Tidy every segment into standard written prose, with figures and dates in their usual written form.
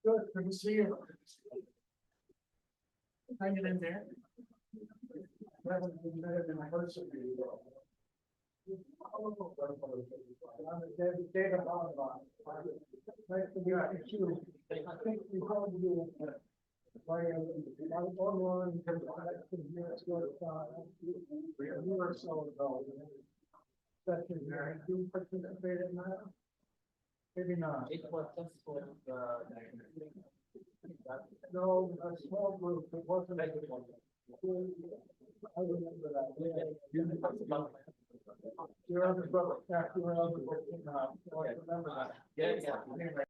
Good to see you. Hanging in there. Haven't been better than I heard some of you. On the day of Allah. Nice to meet you. I think we probably do. I was online because a year or so ago. Session there. Do you participate in that? Maybe not. It was just for No, a small group, it wasn't. I remember that. Your other book, after your other book came out, so I remember that. Yeah. Anyway.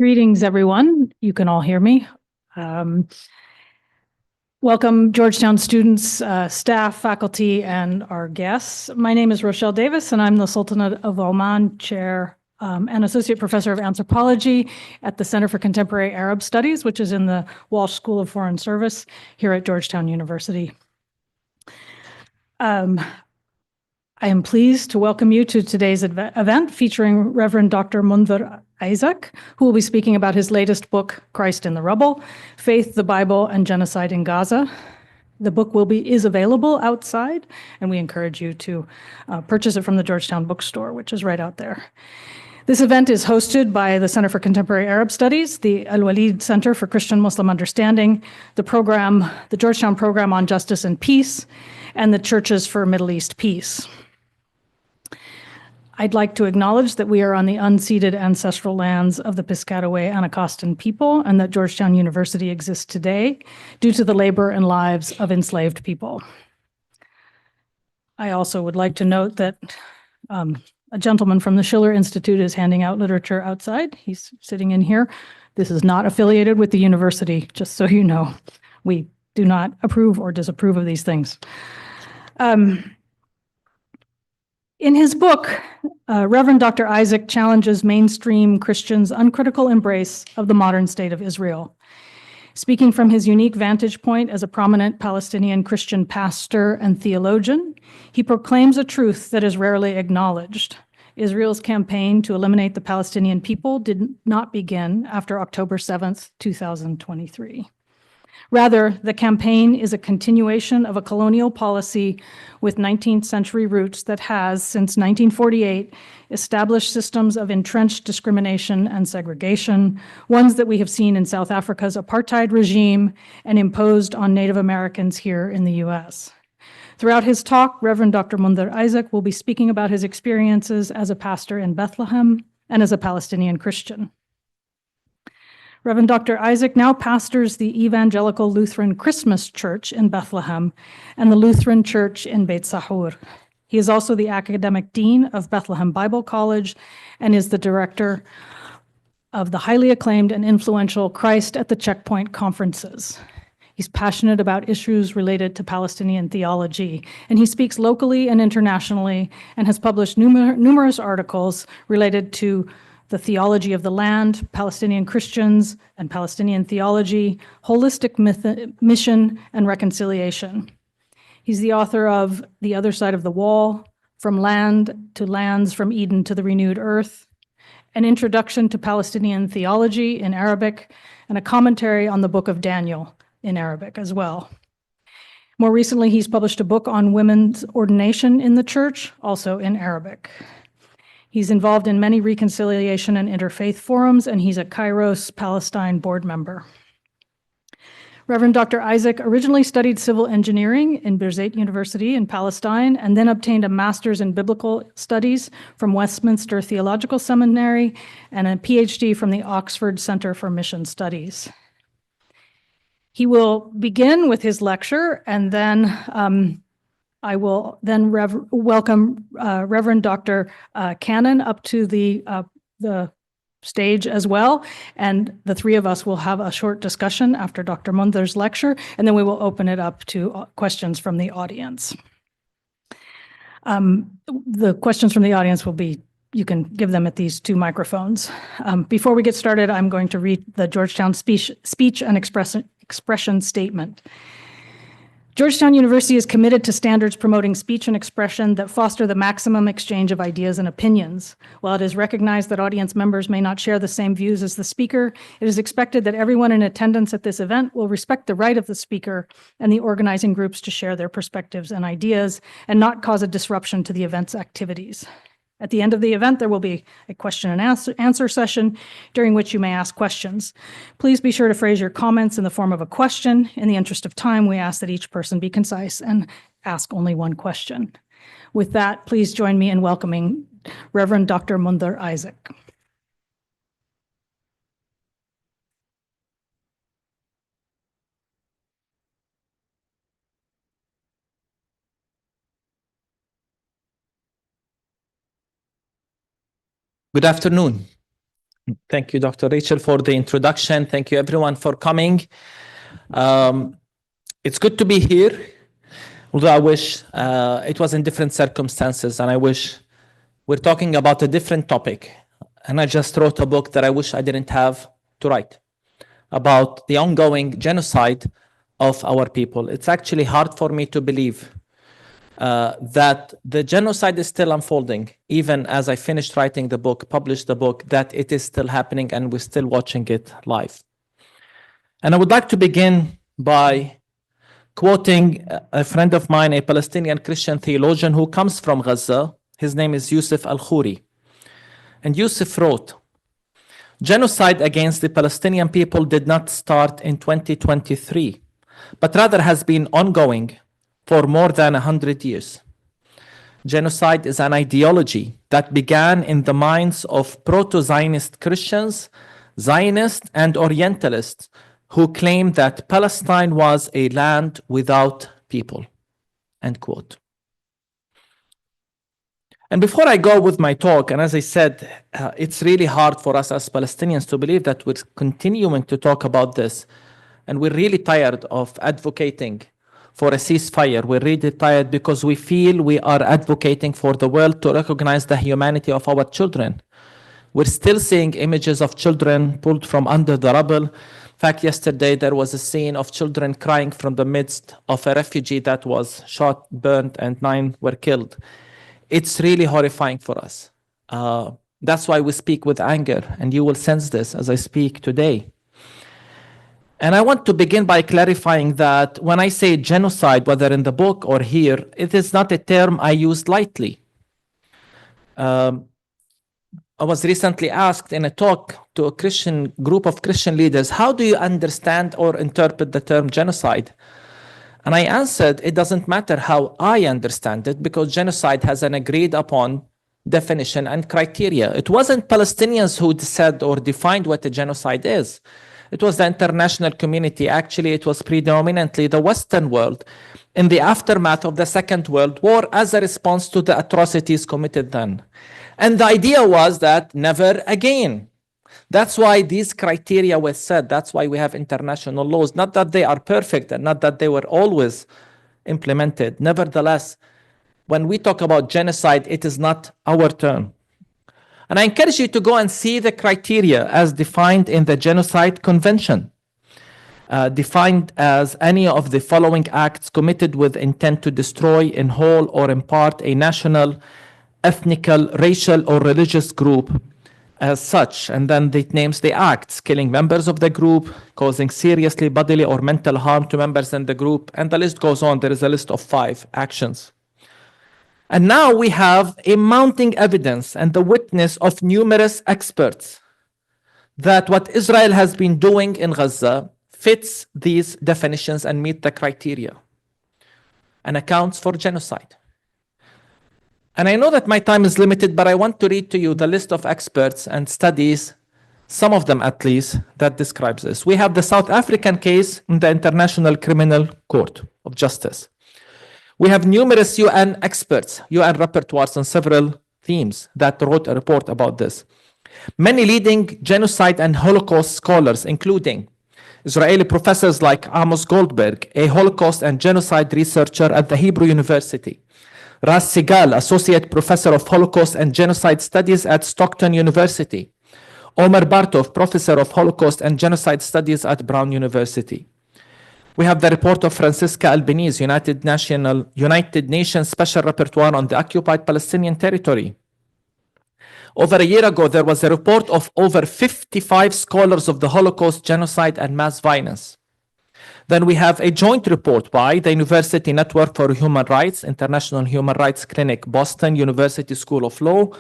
Greetings, everyone. You can all hear me. Welcome, Georgetown students, staff, faculty, and our guests. My name is Rochelle Davis, and I'm the Sultanate of Oman Chair and Associate Professor of Anthropology at the Center for Contemporary Arab Studies, which is in the Walsh School of Foreign Service here at Georgetown University. I am pleased to welcome you to today's event featuring Reverend Dr. Munther Isaac, who will be speaking about his latest book, Christ in the Rubble, Faith, the Bible, and Genocide in Gaza. The book is available outside, and we encourage you to purchase it from the Georgetown bookstore, which is right out there. This event is hosted by the Center for Contemporary Arab Studies, the Al-Walid Center for Christian Muslim Understanding, the Georgetown Program on Justice and Peace, and the Churches for Middle East Peace. I'd like to acknowledge that we are on the unceded ancestral lands of the Piscataway Anacostan people and that Georgetown University exists today due to the labor and lives of enslaved people. I also would like to note that a gentleman from the Schiller Institute is handing out literature outside. He's sitting in here. This is not affiliated with the university, just so you know. We do not approve or disapprove of these things. In his book, Reverend Dr. Isaac challenges mainstream Christians' uncritical embrace of the modern state of Israel. Speaking from his unique vantage point as a prominent Palestinian Christian pastor and theologian, he proclaims a truth that is rarely acknowledged. Israel's campaign to eliminate the Palestinian people did not begin after October 7th, 2023. Rather, the campaign is a continuation of a colonial policy with 19th century roots that has, since 1948, established systems of entrenched discrimination and segregation, ones that we have seen in South Africa's apartheid regime and imposed on Native Americans here in the US. Throughout his talk, Reverend Dr. Munther Isaac will be speaking about his experiences as a pastor in Bethlehem and as a Palestinian Christian. Reverend Dr. Isaac now pastors the Evangelical Lutheran Christmas Church in Bethlehem and the Lutheran Church in Beit Sahur. He is also the academic dean of Bethlehem Bible College and is the director of the highly acclaimed and influential Christ at the Checkpoint conferences. He's passionate about issues related to Palestinian theology, and he speaks locally and internationally and has published numerous articles related to the theology of the land, Palestinian Christians and Palestinian theology, holistic mission and reconciliation. He's the author of The Other Side of the Wall, From Land to Lands, From Eden to the Renewed Earth, an introduction to Palestinian theology in Arabic, and a commentary on the Book of Daniel in Arabic as well. More recently, he's published a book on women's ordination in the church, also in Arabic. He's involved in many reconciliation and interfaith forums, and he's a Kairos Palestine board member. Reverend Dr. Isaac originally studied civil engineering in Birzeit University in Palestine, and then obtained a master's in biblical studies from Westminster Theological Seminary and a PhD from the Oxford Center for Mission Studies. He will begin with his lecture, and then I will then welcome Reverend Dr. Cannon up to the stage as well, and the three of us will have a short discussion after Dr. Munther's lecture, and then we will open it up to questions from the audience. The questions from the audience will be, you can give them at these two microphones. Before we get started, I'm going to read the Georgetown speech and expression statement. Georgetown University is committed to standards promoting speech and expression that foster the maximum exchange of ideas and opinions. While it is recognized that audience members may not share the same views as the speaker, it is expected that everyone in attendance at this event will respect the right of the speaker and the organizing groups to share their perspectives and ideas and not cause a disruption to the event's activities. At the end of the event, there will be a question and answer session during which you may ask questions. Please be sure to phrase your comments in the form of a question. In the interest of time, we ask that each person be concise and ask only one question. With that, please join me in welcoming Reverend Dr. Munther Isaac. Good afternoon. Thank you, Dr. Rachel, for the introduction. Thank you, everyone, for coming. It's good to be here, although I wish it was in different circumstances, and I wish we're talking about a different topic. And I just wrote a book that I wish I didn't have to write about the ongoing genocide of our people. It's actually hard for me to believe that the genocide is still unfolding, even as I finished writing the book, published the book, that it is still happening and we're still watching it live. And I would like to begin by quoting a friend of mine, a Palestinian Christian theologian who comes from Gaza. His name is Yusuf Al-Khouri. And Yusuf wrote, genocide against the Palestinian people did not start in 2023, but rather has been ongoing for more than 100 years. Genocide is an ideology that began in the minds of proto-Zionist Christians, Zionists, and Orientalists who claimed that Palestine was a land without people, end quote. And before I go with my talk, and as I said, it's really hard for us as Palestinians to believe that we're continuing to talk about this. And we're really tired of advocating for a ceasefire. We're really tired because we feel we are advocating for the world to recognize the humanity of our children. We're still seeing images of children pulled from under the rubble. In fact, yesterday there was a scene of children crying from the midst of a refugee that was shot, burned, and 9 were killed. It's really horrifying for us. That's why we speak with anger, and you will sense this as I speak today. And I want to begin by clarifying that when I say genocide, whether in the book or here, it is not a term I use lightly. I was recently asked in a talk to a Christian group of Christian leaders, how do you understand or interpret the term genocide? And I answered, it doesn't matter how I understand it, because genocide has an agreed upon definition and criteria. It wasn't Palestinians who said or defined what a genocide is. It was the international community. Actually, it was predominantly the Western world in the aftermath of the Second World War as a response to the atrocities committed then. And the idea was that never again. That's why these criteria were set. That's why we have international laws. Not that they are perfect and not that they were always implemented. Nevertheless, when we talk about genocide, it is not our term. And I encourage you to go and see the criteria as defined in the Genocide Convention, defined as any of the following acts committed with intent to destroy in whole or in part a national, ethnical, racial, or religious group as such. And then it names the acts: killing members of the group, causing seriously bodily or mental harm to members in the group, and the list goes on. There is a list of 5 actions. And now we have a mounting evidence and the witness of numerous experts that what Israel has been doing in Gaza fits these definitions and meet the criteria and accounts for genocide. And I know that my time is limited, but I want to read to you the list of experts and studies, some of them at least, that describes this. We have the South African case in the International Criminal Court of Justice. We have numerous UN experts, UN repertoires on several themes that wrote a report about this. Many leading genocide and Holocaust scholars, including Israeli professors like Amos Goldberg, a Holocaust and genocide researcher at the Hebrew University, Ras Sigal, associate professor of Holocaust and genocide studies at Stockton University, Omer Bartov, professor of Holocaust and genocide studies at Brown University. We have the report of Francisca Albanese, United Nations Special Rapporteur on the Occupied Palestinian Territory. Over a year ago, there was a report of over 55 scholars of the Holocaust, genocide, and mass violence. Then we have a joint report by the University Network for Human Rights, International Human Rights Clinic, Boston University School of Law,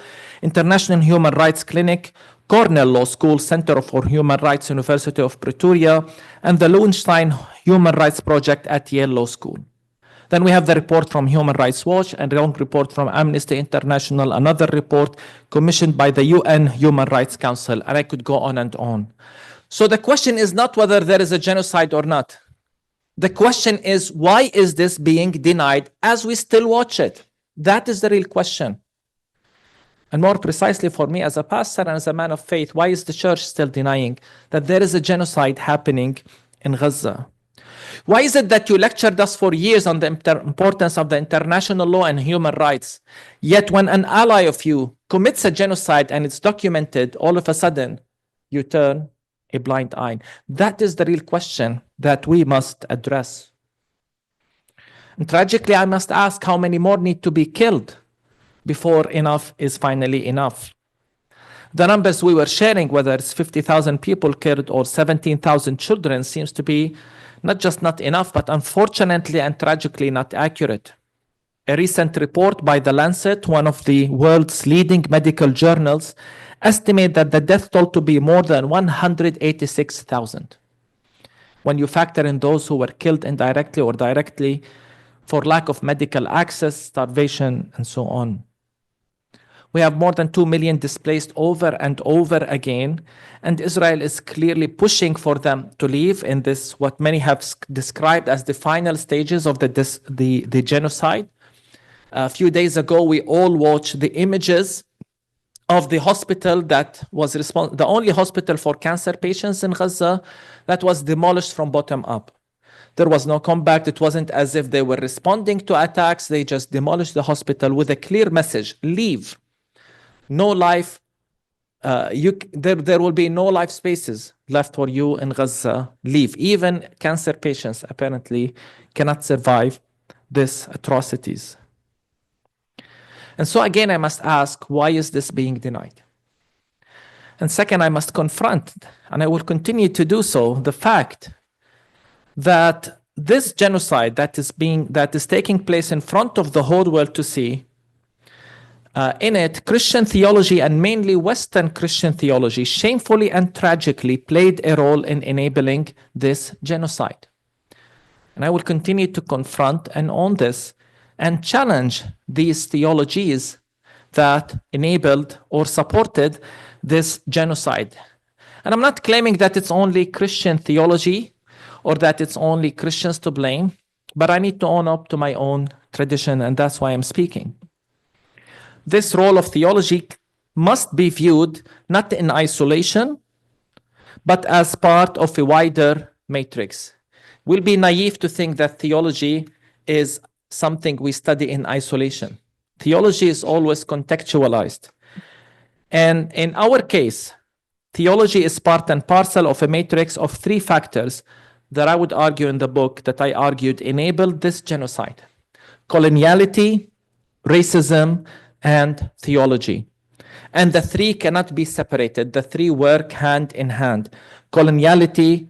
International Human Rights Clinic, Cornell Law School, Center for Human Rights, University of Pretoria, and the Lowenstein Human Rights Project at Yale Law School. Then we have the report from Human Rights Watch and a long report from Amnesty International, another report commissioned by the UN Human Rights Council, and I could go on and on. So the question is not whether there is a genocide or not. The question is, why is this being denied as we still watch it? That is the real question. And more precisely for me as a pastor and as a man of faith, why is the church still denying that there is a genocide happening in Gaza? Why is it that you lectured us for years on the importance of the international law and human rights, yet when an ally of you commits a genocide and it's documented, all of a sudden you turn a blind eye? That is the real question that we must address. And tragically, I must ask, how many more need to be killed before enough is finally enough? The numbers we were sharing, whether it's 50,000 people killed or 17,000 children, seems to be not just not enough, but unfortunately and tragically not accurate. A recent report by The Lancet, one of the world's leading medical journals, estimate that the death toll to be more than 186,000. When you factor in those who were killed indirectly or directly for lack of medical access, starvation, and so on. We have more than 2 million displaced over and over again, and Israel is clearly pushing for them to leave in this, what many have described as the final stages of the genocide. A few days ago, we all watched the images of the hospital that was the only hospital for cancer patients in Gaza that was demolished from bottom up. There was no comeback. It wasn't as if they were responding to attacks. They just demolished the hospital with a clear message: leave. No life. There will be no life spaces left for you in Gaza. Leave. Even cancer patients apparently cannot survive these atrocities. And so again, I must ask, why is this being denied? And second, I must confront, and I will continue to do so, the fact that this genocide that is taking place in front of the whole world to see, in it, Christian theology, and mainly Western Christian theology, shamefully and tragically played a role in enabling this genocide. And I will continue to confront and own this and challenge these theologies that enabled or supported this genocide. And I'm not claiming that it's only Christian theology or that it's only Christians to blame, but I need to own up to my own tradition, and that's why I'm speaking. This role of theology must be viewed not in isolation, but as part of a wider matrix. We'll be naive to think that theology is something we study in isolation. Theology is always contextualized. And in our case, theology is part and parcel of a matrix of three factors that I would argue in the book that I argued enabled this genocide: coloniality, racism, and theology. And the three cannot be separated. The three work hand in hand: coloniality,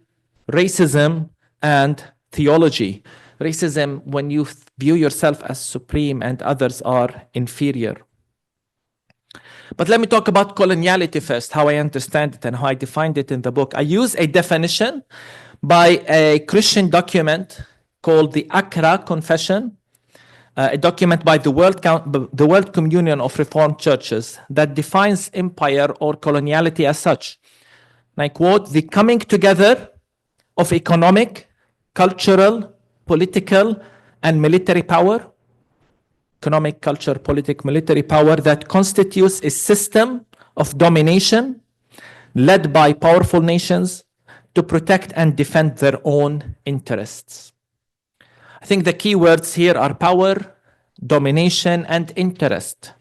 racism, and theology. Racism, when you view yourself as supreme and others are inferior. But let me talk about coloniality first, how I understand it and how I defined it in the book. I use a definition by a Christian document called the Accra Confession, a document by the World Communion of Reformed Churches that defines empire or coloniality as such. And I quote, "The coming together of economic, cultural, political, and military power," economic, culture, political, military power, "that constitutes a system of domination led by powerful nations to protect and defend their own interests." I think the key words here are power, domination, and interest.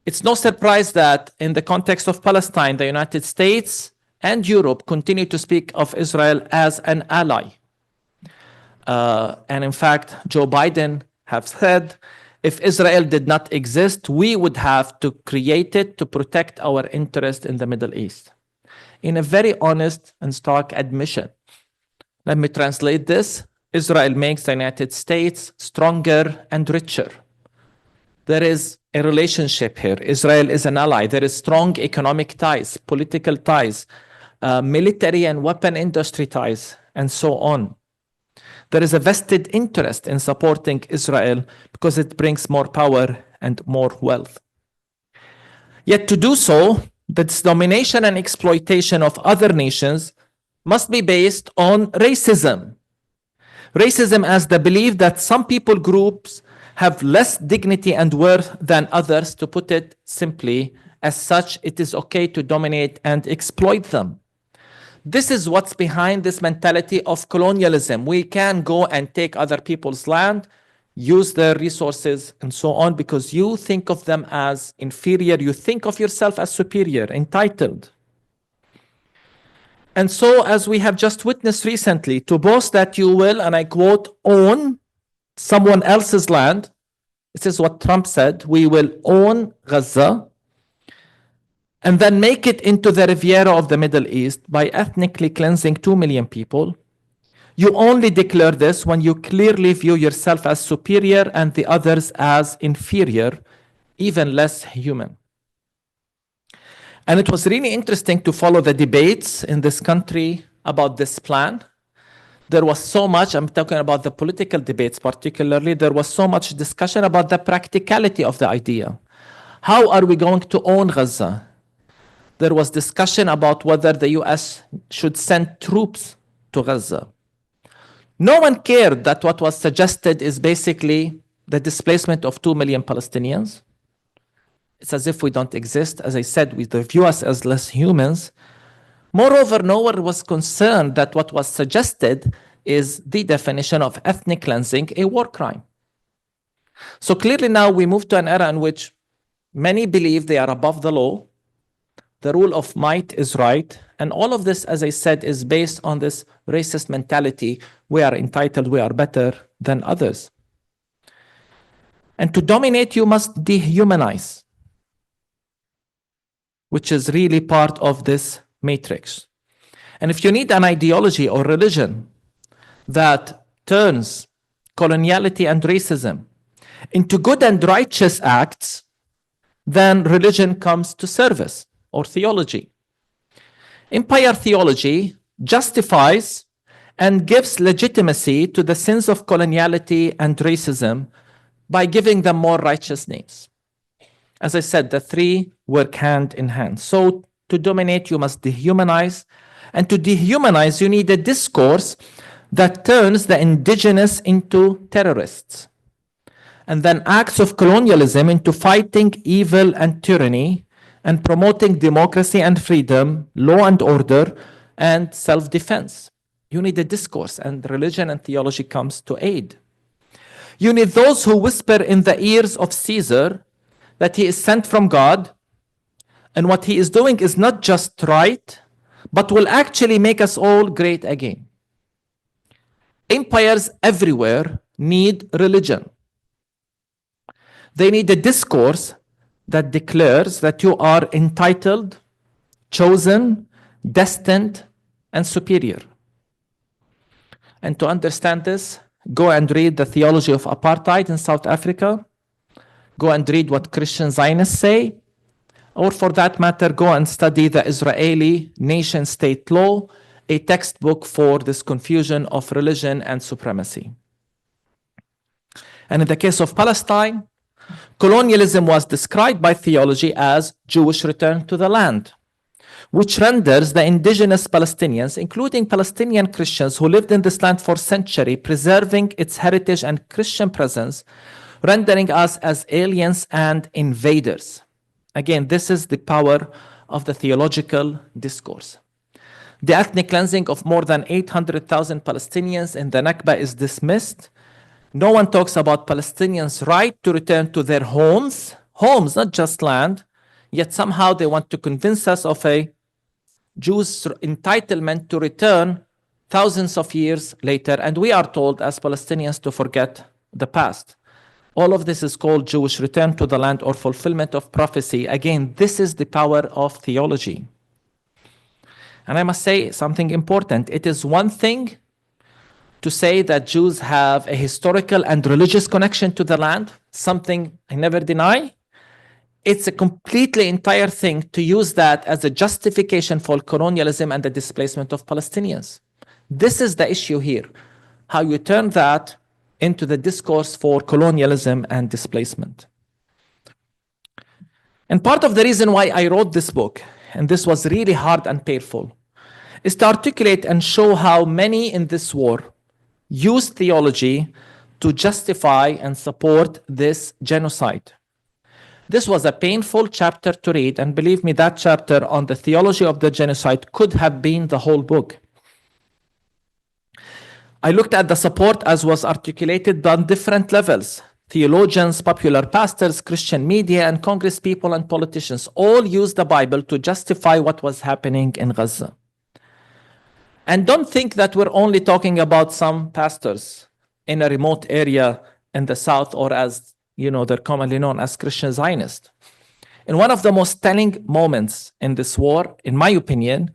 It's no surprise that in the context of Palestine, the United States and Europe continue to speak of Israel as an ally. And in fact, Joe Biden has said, if Israel did not exist, we would have to create it to protect our interest in the Middle East. In a very honest and stark admission. Let me translate this. Israel makes the United States stronger and richer. There is a relationship here. Israel is an ally. There is strong economic ties, political ties, military and weapon industry ties, and so on. There is a vested interest in supporting Israel because it brings more power and more wealth. Yet to do so, this domination and exploitation of other nations must be based on racism. Racism as the belief that some people groups have less dignity and worth than others. To put it simply, as such, it is okay to dominate and exploit them. This is what's behind this mentality of colonialism. We can go and take other people's land, use their resources, and so on, because you think of them as inferior. You think of yourself as superior, entitled. And so, as we have just witnessed recently, to boast that you will, and I quote, own someone else's land. This is what Trump said: we will own Gaza, and then make it into the Riviera of the Middle East by ethnically cleansing 2 million people. You only declare this when you clearly view yourself as superior and the others as inferior, even less human. And it was really interesting to follow the debates in this country about this plan. There was so much, I'm talking about the political debates particularly, there was so much discussion about the practicality of the idea. How are we going to own Gaza? There was discussion about whether the US should send troops to Gaza. No one cared that what was suggested is basically the displacement of 2 million Palestinians. It's as if we don't exist. As I said, we view us as less humans. Moreover, no one was concerned that what was suggested is the definition of ethnic cleansing, a war crime. So clearly now we move to an era in which many believe they are above the law. The rule of might is right. And all of this, as I said, is based on this racist mentality. We are entitled, we are better than others. And to dominate, you must dehumanize, which is really part of this matrix. And if you need an ideology or religion that turns coloniality and racism into good and righteous acts, then religion comes to service, or theology. Empire theology justifies and gives legitimacy to the sins of coloniality and racism by giving them more righteous names. As I said, the three work hand in hand. So to dominate, you must dehumanize. And to dehumanize, you need a discourse that turns the indigenous into terrorists. And then acts of colonialism into fighting evil and tyranny and promoting democracy and freedom, law and order, and self-defense. You need a discourse, and religion and theology comes to aid. You need those who whisper in the ears of Caesar that he is sent from God, and what he is doing is not just right, but will actually make us all great again. Empires everywhere need religion. They need a discourse that declares that you are entitled, chosen, destined, and superior. And to understand this, go and read the theology of apartheid in South Africa. Go and read what Christian Zionists say. Or for that matter, go and study the Israeli nation-state law, a textbook for this confusion of religion and supremacy. And in the case of Palestine, colonialism was described by theology as Jewish return to the land, which renders the indigenous Palestinians, including Palestinian Christians who lived in this land for centuries, preserving its heritage and Christian presence, rendering us as aliens and invaders. Again, this is the power of the theological discourse. The ethnic cleansing of more than 800,000 Palestinians in the Nakba is dismissed. No one talks about Palestinians' right to return to their homes, not just land, yet somehow they want to convince us of a Jews' entitlement to return thousands of years later, and we are told as Palestinians to forget the past. All of this is called Jewish return to the land or fulfillment of prophecy. Again, this is the power of theology. And I must say something important. It is one thing to say that Jews have a historical and religious connection to the land, something I never deny. It's a completely entire thing to use that as a justification for colonialism and the displacement of Palestinians. This is the issue here, how you turn that into the discourse for colonialism and displacement. And part of the reason why I wrote this book, and this was really hard and painful, is to articulate and show how many in this war used theology to justify and support this genocide. This was a painful chapter to read, and believe me, that chapter on the theology of the genocide could have been the whole book. I looked at the support as was articulated on different levels. Theologians, popular pastors, Christian media, and Congress people and politicians all used the Bible to justify what was happening in Gaza. And don't think that we're only talking about some pastors in a remote area in the South, or as they're commonly known as Christian Zionists. And one of the most telling moments in this war, in my opinion,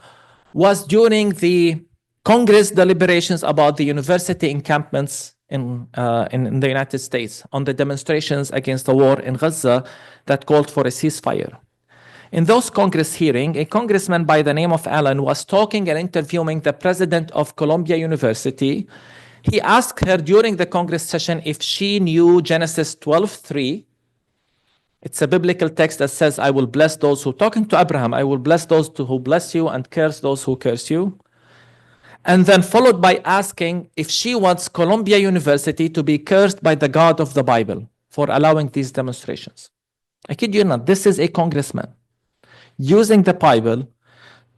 was during the Congress deliberations about the university encampments in the United States on the demonstrations against the war in Gaza that called for a ceasefire. In those Congress hearings, a congressman by the name of Allen was talking and interviewing the president of Columbia University. He asked her during the Congress session if she knew Genesis 12:3. It's a biblical text that says, I will bless those who, talking to Abraham, I will bless those who bless you and curse those who curse you. And then followed by asking if she wants Columbia University to be cursed by the God of the Bible for allowing these demonstrations. I kid you not, this is a congressman using the Bible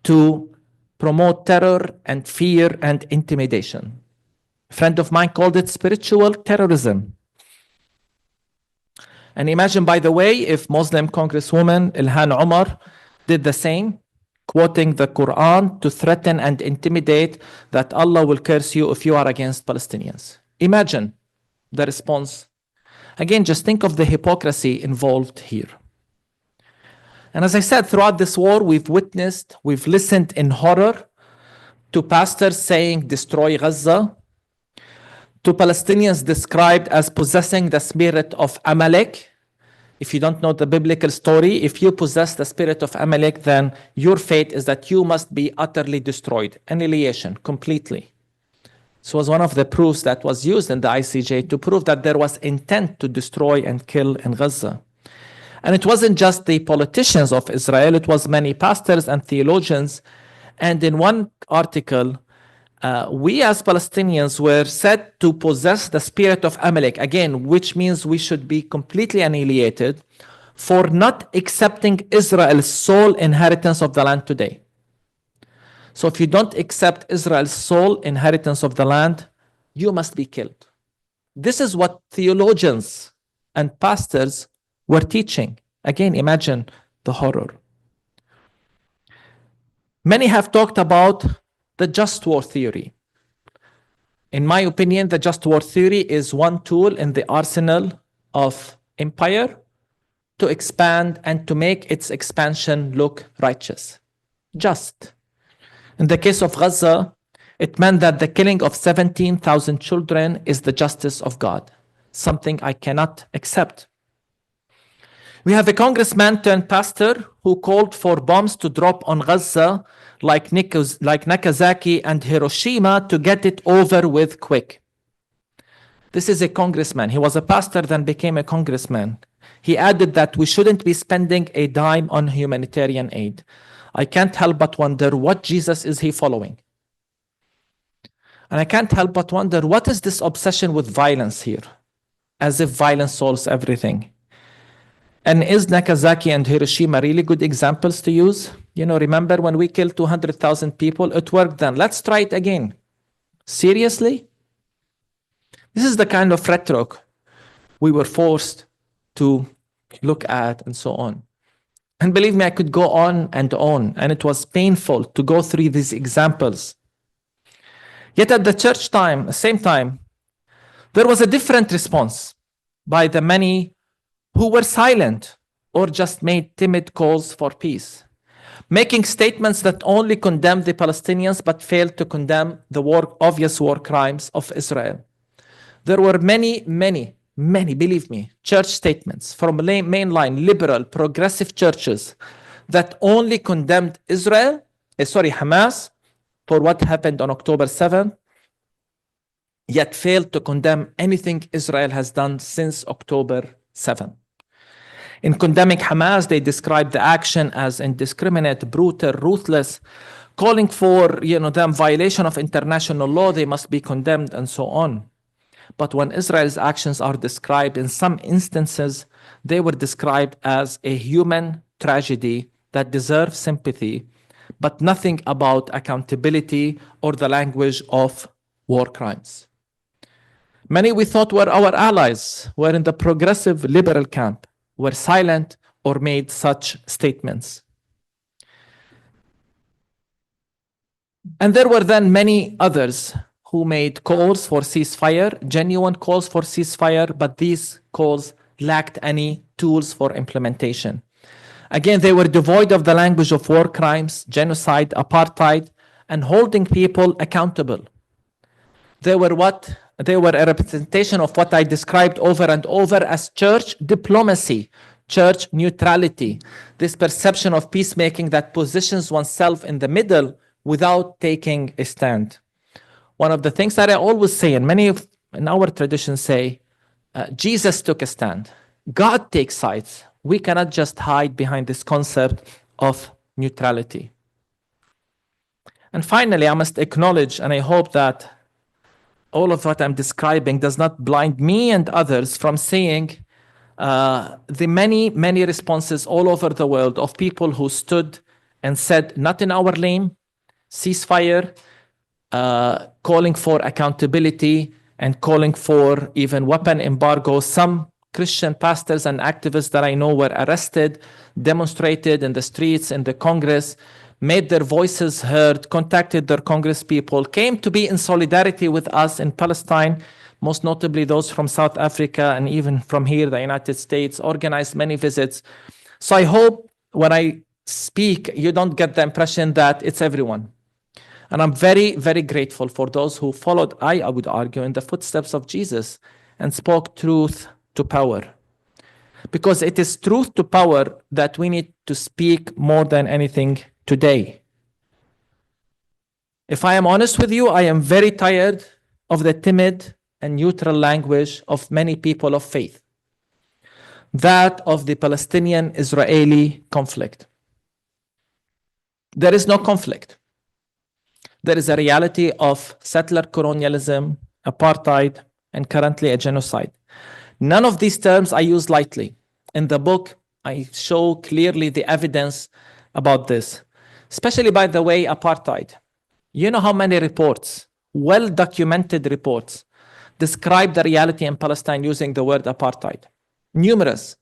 to promote terror and fear and intimidation. A friend of mine called it spiritual terrorism. And imagine, by the way, if Muslim Congresswoman Ilhan Omar did the same, quoting the Quran to threaten and intimidate that Allah will curse you if you are against Palestinians. Imagine the response. Again, just think of the hypocrisy involved here. And as I said, throughout this war, we've listened in horror to pastors saying, destroy Gaza, to Palestinians described as possessing the spirit of Amalek. If you don't know the biblical story, if you possess the spirit of Amalek, then your fate is that you must be utterly destroyed, annihilation, completely. This was one of the proofs that was used in the ICJ to prove that there was intent to destroy and kill in Gaza. And it wasn't just the politicians of Israel, it was many pastors and theologians. And in one article, we as Palestinians were said to possess the spirit of Amalek, again, which means we should be completely annihilated for not accepting Israel's sole inheritance of the land today. So if you don't accept Israel's sole inheritance of the land, you must be killed. This is what theologians and pastors were teaching. Again, imagine the horror. Many have talked about the just war theory. In my opinion, the just war theory is one tool in the arsenal of empire to expand and to make its expansion look righteous. Just. In the case of Gaza, it meant that the killing of 17,000 children is the justice of God, something I cannot accept. We have a congressman turned pastor who called for bombs to drop on Gaza like Nagasaki and Hiroshima to get it over with quick. This is a congressman. He was a pastor, then became a congressman. He added that we shouldn't be spending a dime on humanitarian aid. I can't help but wonder what Jesus is he following. And I can't help but wonder, what is this obsession with violence here? As if violence solves everything. And is Nagasaki and Hiroshima really good examples to use? You know, remember when we killed 200,000 people? It worked then. Let's try it again. Seriously? This is the kind of rhetoric we were forced to look at and so on. And believe me, I could go on, and it was painful to go through these examples. Yet at the church time, same time, there was a different response by the many who were silent or just made timid calls for peace, making statements that only condemned the Palestinians but failed to condemn the obvious war crimes of Israel. There were many, believe me, church statements from mainline liberal progressive churches that only condemned Hamas for what happened on October 7th, yet failed to condemn anything Israel has done since October 7th. In condemning Hamas, they described the action as indiscriminate, brutal, ruthless, calling for, them violation of international law, they must be condemned, and so on. But when Israel's actions are described, in some instances, they were described as a human tragedy that deserves sympathy, but nothing about accountability or the language of war crimes. Many we thought were our allies, were in the progressive liberal camp, were silent or made such statements. And there were then many others who made calls for ceasefire, genuine calls for ceasefire, but these calls lacked any tools for implementation. Again, they were devoid of the language of war crimes, genocide, apartheid, and holding people accountable. They were a representation of what I described over and over as church diplomacy, church neutrality, this perception of peacemaking that positions oneself in the middle without taking a stand. One of the things that I always say, and many in our tradition say, Jesus took a stand. God takes sides. We cannot just hide behind this concept of neutrality. And finally, I must acknowledge, and I hope that all of what I'm describing does not blind me and others from seeing the many, many responses all over the world of people who stood and said, not in our name, ceasefire, calling for accountability and calling for even weapon embargo. Some Christian pastors and activists that I know were arrested, demonstrated in the streets, in the Congress, made their voices heard, contacted their Congress people, came to be in solidarity with us in Palestine, most notably those from South Africa and even from here, the United States, organized many visits. So I hope when I speak, you don't get the impression that it's everyone. And I'm very, very grateful for those who followed, I would argue, in the footsteps of Jesus and spoke truth to power. Because it is truth to power that we need to speak more than anything today. If I am honest with you, I am very tired of the timid and neutral language of many people of faith. That of the Palestinian-Israeli conflict. There is no conflict. There is a reality of settler colonialism, apartheid, and currently a genocide. None of these terms I use lightly. In the book, I show clearly the evidence about this, especially, by the way, apartheid. You know how many reports, well-documented reports, describe the reality in Palestine using the word apartheid? Numerous.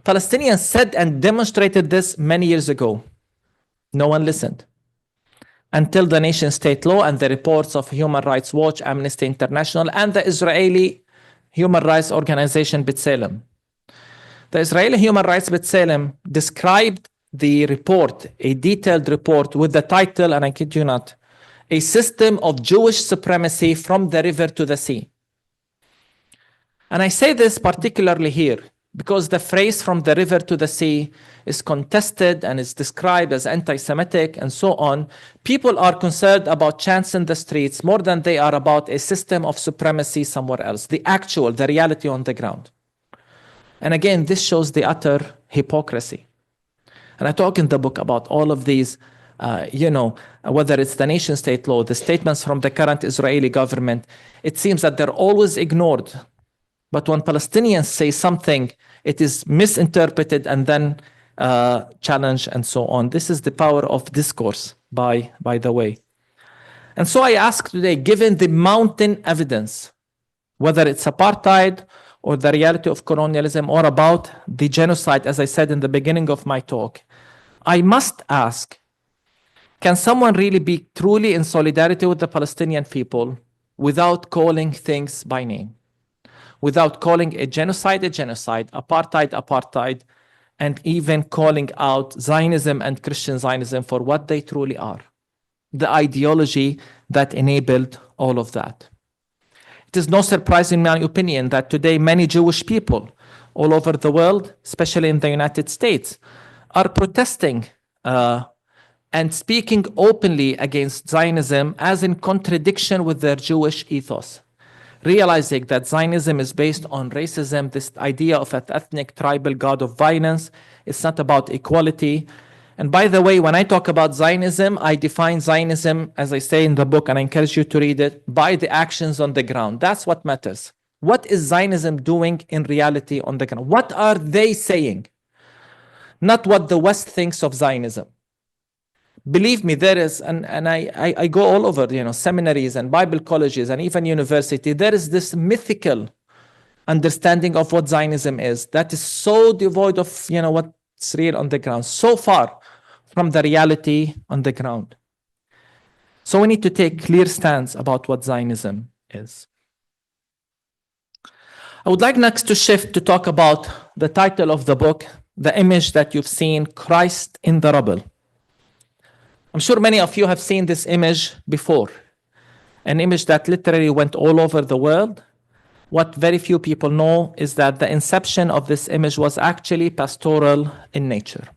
Palestinians said and demonstrated this many years ago. No one listened. Until the nation-state law and the reports of Human Rights Watch, Amnesty International, and the Israeli human rights organization B'Tselem. The Israeli Human Rights B'Tselem described the report, a detailed report with the title, and I kid you not, A System of Jewish Supremacy from the River to the Sea. And I say this particularly here because the phrase from the river to the sea is contested and is described as anti-Semitic and so on. People are concerned about chants in the streets more than they are about a system of supremacy somewhere else, the reality on the ground. And again, this shows the utter hypocrisy. And I talk in the book about all of these, whether it's the nation-state law, the statements from the current Israeli government, it seems that they're always ignored. But when Palestinians say something, it is misinterpreted and then challenged and so on. This is the power of discourse, by the way. And so I ask today, given the mountain evidence, whether it's apartheid or the reality of colonialism or about the genocide, as I said in the beginning of my talk, I must ask, can someone really be truly in solidarity with the Palestinian people without calling things by name? Without calling a genocide, apartheid, and even calling out Zionism and Christian Zionism for what they truly are, the ideology that enabled all of that. It is no surprise, in my opinion, that today many Jewish people all over the world, especially in the United States, are protesting and speaking openly against Zionism as in contradiction with their Jewish ethos, realizing that Zionism is based on racism, this idea of an ethnic tribal god of violence. It's not about equality. And by the way, when I talk about Zionism, I define Zionism, as I say in the book, and I encourage you to read it, by the actions on the ground. That's what matters. What is Zionism doing in reality on the ground? What are they saying? Not what the West thinks of Zionism. Believe me, there is, and I go all over, seminaries and Bible colleges and even university, there is this mythical understanding of what Zionism is that is so devoid of, what's real on the ground, so far from the reality on the ground. So we need to take clear stance about what Zionism is. I would like next to shift to talk about the title of the book, the image that you've seen, Christ in the Rubble. I'm sure many of you have seen this image before, an image that literally went all over the world, what very few people know is that the inception of this image was actually pastoral in nature.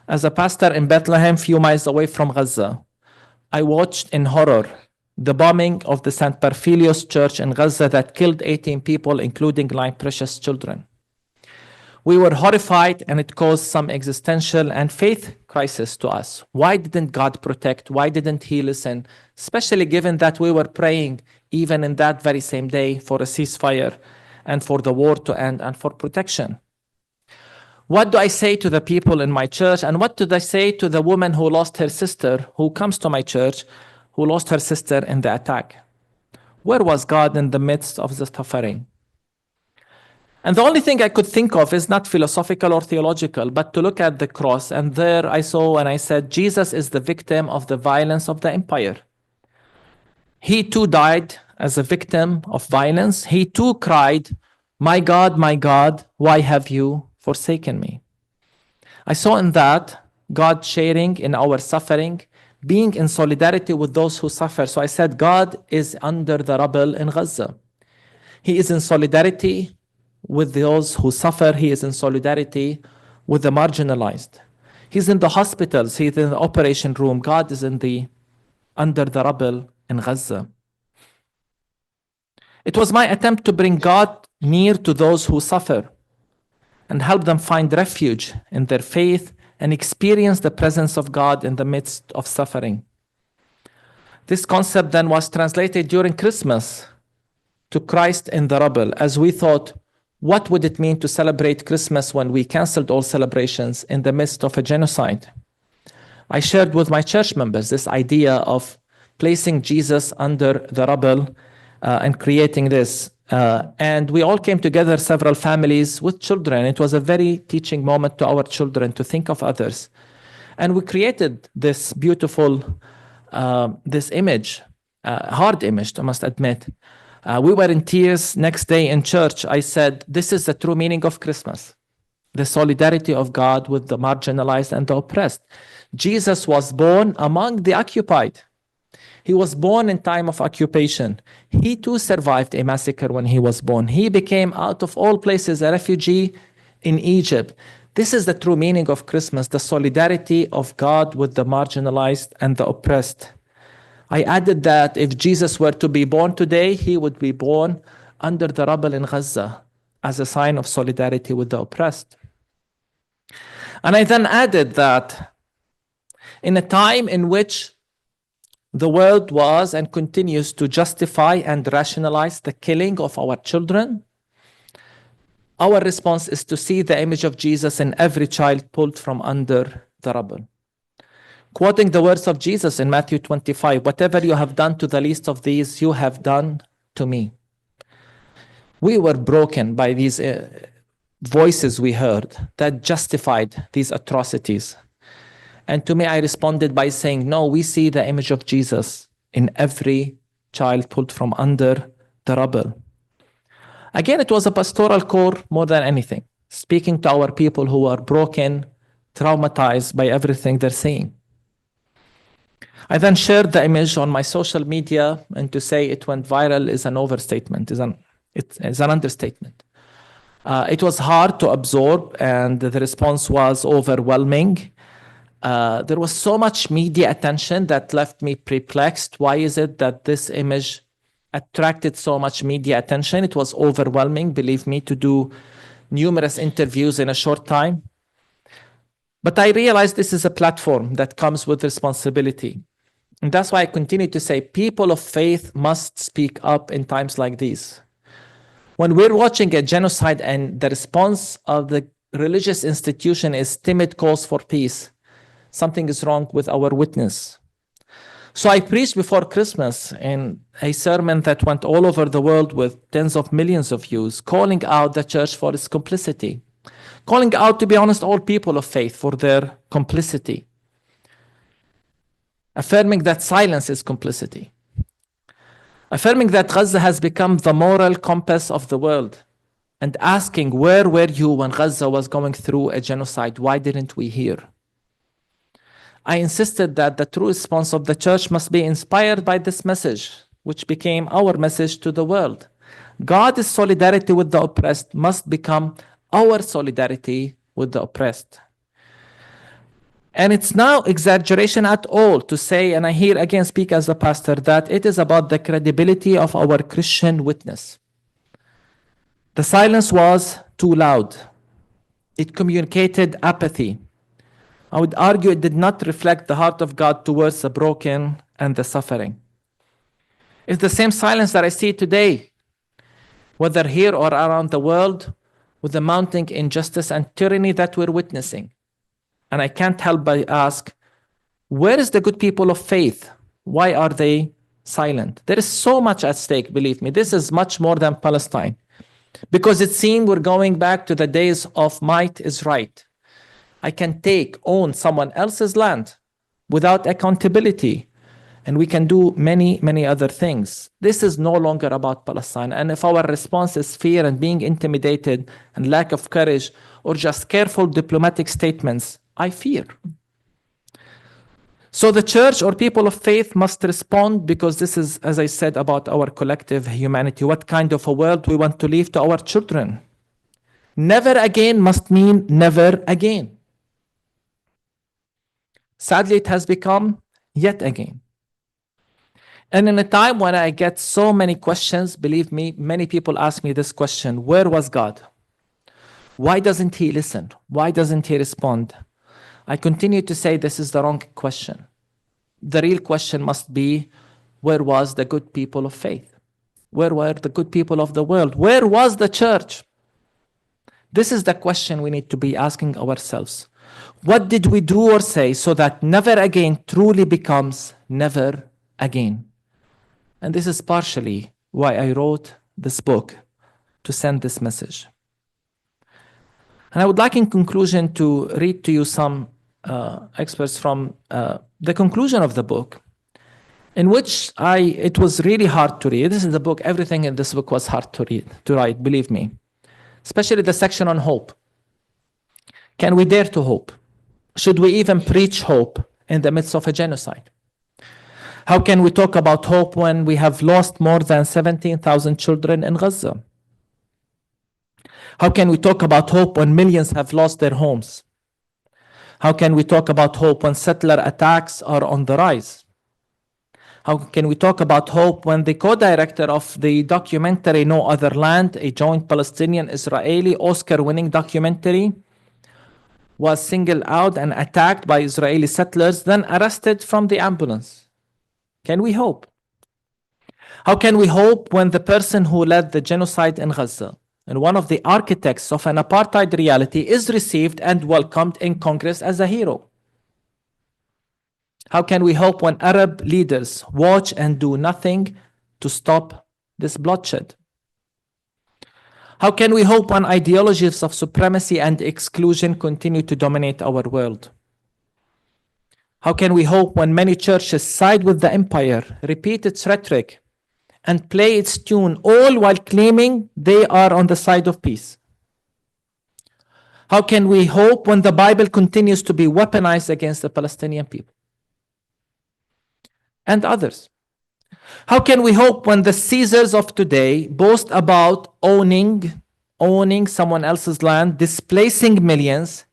As a pastor in Bethlehem, few miles away from Gaza, I watched in horror the bombing of the St. Perphilius Church in Gaza that killed 18 people, including 9 precious children. We were horrified, and it caused some existential and faith crisis to us. Why didn't God protect? Why didn't He listen? Especially given that we were praying even in that very same day for a ceasefire and for the war to end and for protection. What do I say to the people in my church? And what do I say to the woman who lost her sister, who comes to my church, who lost her sister in the attack? Where was God in the midst of the suffering? And the only thing I could think of is not philosophical or theological, but to look at the cross. And there I saw and I said, Jesus is the victim of the violence of the empire. He too died as a victim of violence. He too cried, my God, why have you forsaken me? I saw in that God sharing in our suffering, being in solidarity with those who suffer. So I said, God is under the rubble in Gaza. He is in solidarity with those who suffer. He is in solidarity with the marginalized. He's in the hospitals. He's in the operation room. God is under the rubble in Gaza. It was my attempt to bring God near to those who suffer and help them find refuge in their faith and experience the presence of God in the midst of suffering. This concept then was translated during Christmas to Christ in the rubble, as we thought, what would it mean to celebrate Christmas when we canceled all celebrations in the midst of a genocide? I shared with my church members this idea of placing Jesus under the rubble and creating this. And we all came together, several families with children. It was a very teaching moment to our children to think of others. And we created this beautiful, this image, hard image, I must admit. We were in tears next day in church. I said, this is the true meaning of Christmas, the solidarity of God with the marginalized and the oppressed. Jesus was born among the occupied. He was born in time of occupation. He too survived a massacre when he was born. He became, out of all places, a refugee in Egypt. This is the true meaning of Christmas, the solidarity of God with the marginalized and the oppressed. I added that if Jesus were to be born today, he would be born under the rubble in Gaza as a sign of solidarity with the oppressed. And I then added that in a time in which the world was and continues to justify and rationalize the killing of our children, our response is to see the image of Jesus in every child pulled from under the rubble. Quoting the words of Jesus in Matthew 25, whatever you have done to the least of these, you have done to me. We were broken by these voices we heard that justified these atrocities. And to me, I responded by saying, no, we see the image of Jesus in every child pulled from under the rubble. Again, it was a pastoral core more than anything, speaking to our people who are broken, traumatized by everything they're seeing. I then shared the image on my social media, and to say it went viral is an overstatement, is an understatement. It was hard to absorb, and the response was overwhelming. There was so much media attention that left me perplexed. Why is it that this image attracted so much media attention? It was overwhelming, believe me, to do numerous interviews in a short time. But I realized this is a platform that comes with responsibility. And that's why I continue to say people of faith must speak up in times like these. When we're watching a genocide and the response of the religious institution is timid calls for peace, something is wrong with our witness. So I preached before Christmas in a sermon that went all over the world with tens of millions of views, calling out the church for its complicity, calling out, to be honest, all people of faith for their complicity, affirming that silence is complicity, affirming that Gaza has become the moral compass of the world, and asking, where were you when Gaza was going through a genocide? Why didn't we hear? I insisted that the true response of the church must be inspired by this message, which became our message to the world. God's solidarity with the oppressed must become our solidarity with the oppressed. And it's now exaggeration at all to say, and I here again speak as a pastor, that it is about the credibility of our Christian witness. The silence was too loud. It communicated apathy. I would argue it did not reflect the heart of God towards the broken and the suffering. It's the same silence that I see today, whether here or around the world, with the mounting injustice and tyranny that we're witnessing. And I can't help but ask, where is the good people of faith? Why are they silent? There is so much at stake, believe me. This is much more than Palestine. Because it seems we're going back to the days of might is right. I can own someone else's land without accountability. And we can do many, many other things. This is no longer about Palestine. And if our response is fear and being intimidated and lack of courage or just careful diplomatic statements, I fear. So the church or people of faith must respond, because this is, as I said, about our collective humanity. What kind of a world we want to leave to our children? Never again must mean never again. Sadly, it has become yet again. And in a time when I get so many questions, believe me, many people ask me this question: where was God? Why doesn't he listen? Why doesn't he respond? I continue to say this is the wrong question. The real question must be, where was the good people of faith? Where were the good people of the world? Where was the church? This is the question we need to be asking ourselves. What did we do or say so that never again truly becomes never again? And this is partially why I wrote this book, to send this message. And I would like in conclusion to read to you some excerpts from the conclusion of the book, in which it was really hard to read. This is the book, everything in this book was hard to write, believe me. Especially the section on hope. Can we dare to hope? Should we even preach hope in the midst of a genocide? How can we talk about hope when we have lost more than 17,000 children in Gaza? How can we talk about hope when millions have lost their homes? How can we talk about hope when settler attacks are on the rise? How can we talk about hope when the co-director of the documentary No Other Land, a joint Palestinian-Israeli Oscar-winning documentary, was singled out and attacked by Israeli settlers, then arrested from the ambulance? Can we hope? How can we hope when the person who led the genocide in Gaza and one of the architects of an apartheid reality is received and welcomed in Congress as a hero? How can we hope when Arab leaders watch and do nothing to stop this bloodshed? How can we hope when ideologies of supremacy and exclusion continue to dominate our world? How can we hope when many churches side with the empire, repeat its rhetoric, and play its tune, all while claiming they are on the side of peace? How can we hope when the Bible continues to be weaponized against the Palestinian people and others? How can we hope when the Caesars of today boast about owning someone else's land, displacing millions,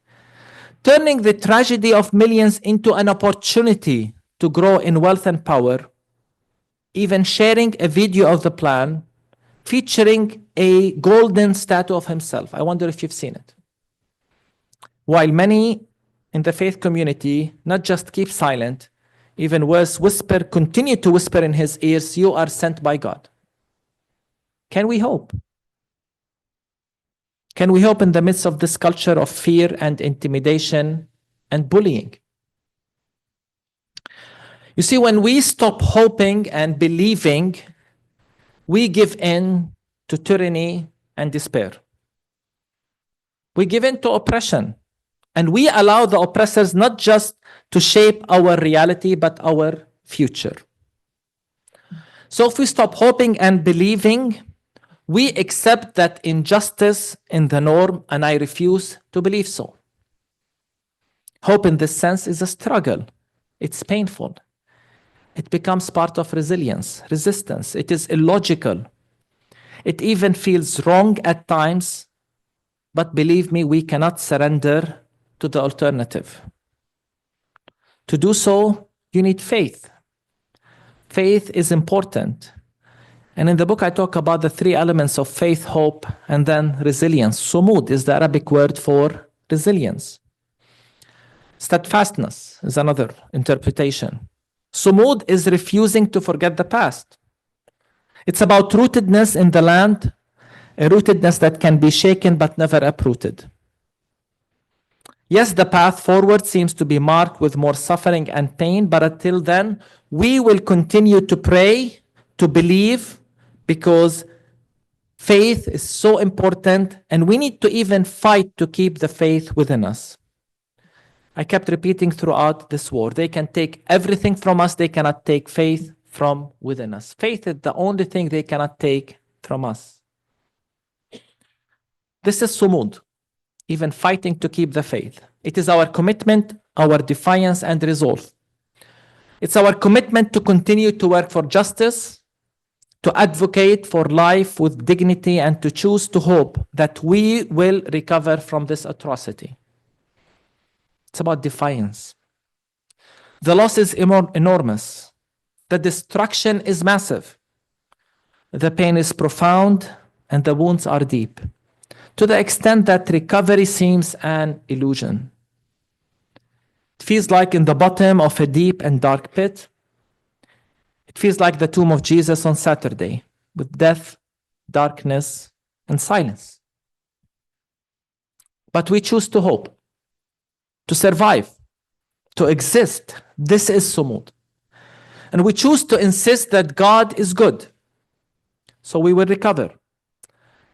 turning the tragedy of millions into an opportunity to grow in wealth and power, even sharing a video of the plan featuring a golden statue of himself? I wonder if you've seen it. While many in the faith community not just keep silent, even worse, continue to whisper in his ears, "You are sent by God." Can we hope? Can we hope in the midst of this culture of fear and intimidation and bullying? You see, when we stop hoping and believing, we give in to tyranny and despair. We give in to oppression, and we allow the oppressors not just to shape our reality, but our future. So if we stop hoping and believing, we accept that injustice in the norm, and I refuse to believe so. Hope in this sense is a struggle. It's painful. It becomes part of resilience, resistance. It is illogical. It even feels wrong at times, but believe me, we cannot surrender to the alternative. To do so, you need faith. Faith is important. And in the book, I talk about the three elements of faith, hope, and then resilience. Sumud is the Arabic word for resilience. Steadfastness is another interpretation. Sumud is refusing to forget the past. It's about rootedness in the land, a rootedness that can be shaken but never uprooted. Yes, the path forward seems to be marked with more suffering and pain, but until then, we will continue to pray, to believe, because faith is so important, and we need to even fight to keep the faith within us. I kept repeating throughout this war, they can take everything from us, they cannot take faith from within us. Faith is the only thing they cannot take from us. This is sumud, even fighting to keep the faith. It is our commitment, our defiance and resolve. It's our commitment to continue to work for justice, to advocate for life with dignity, and to choose to hope that we will recover from this atrocity. It's about defiance. The loss is enormous. The destruction is massive. The pain is profound and the wounds are deep, to the extent that recovery seems an illusion. It feels like in the bottom of a deep and dark pit. It feels like the tomb of Jesus on Saturday, with death, darkness, and silence. But we choose to hope, to survive, to exist. This is sumud. And we choose to insist that God is good. So we will recover,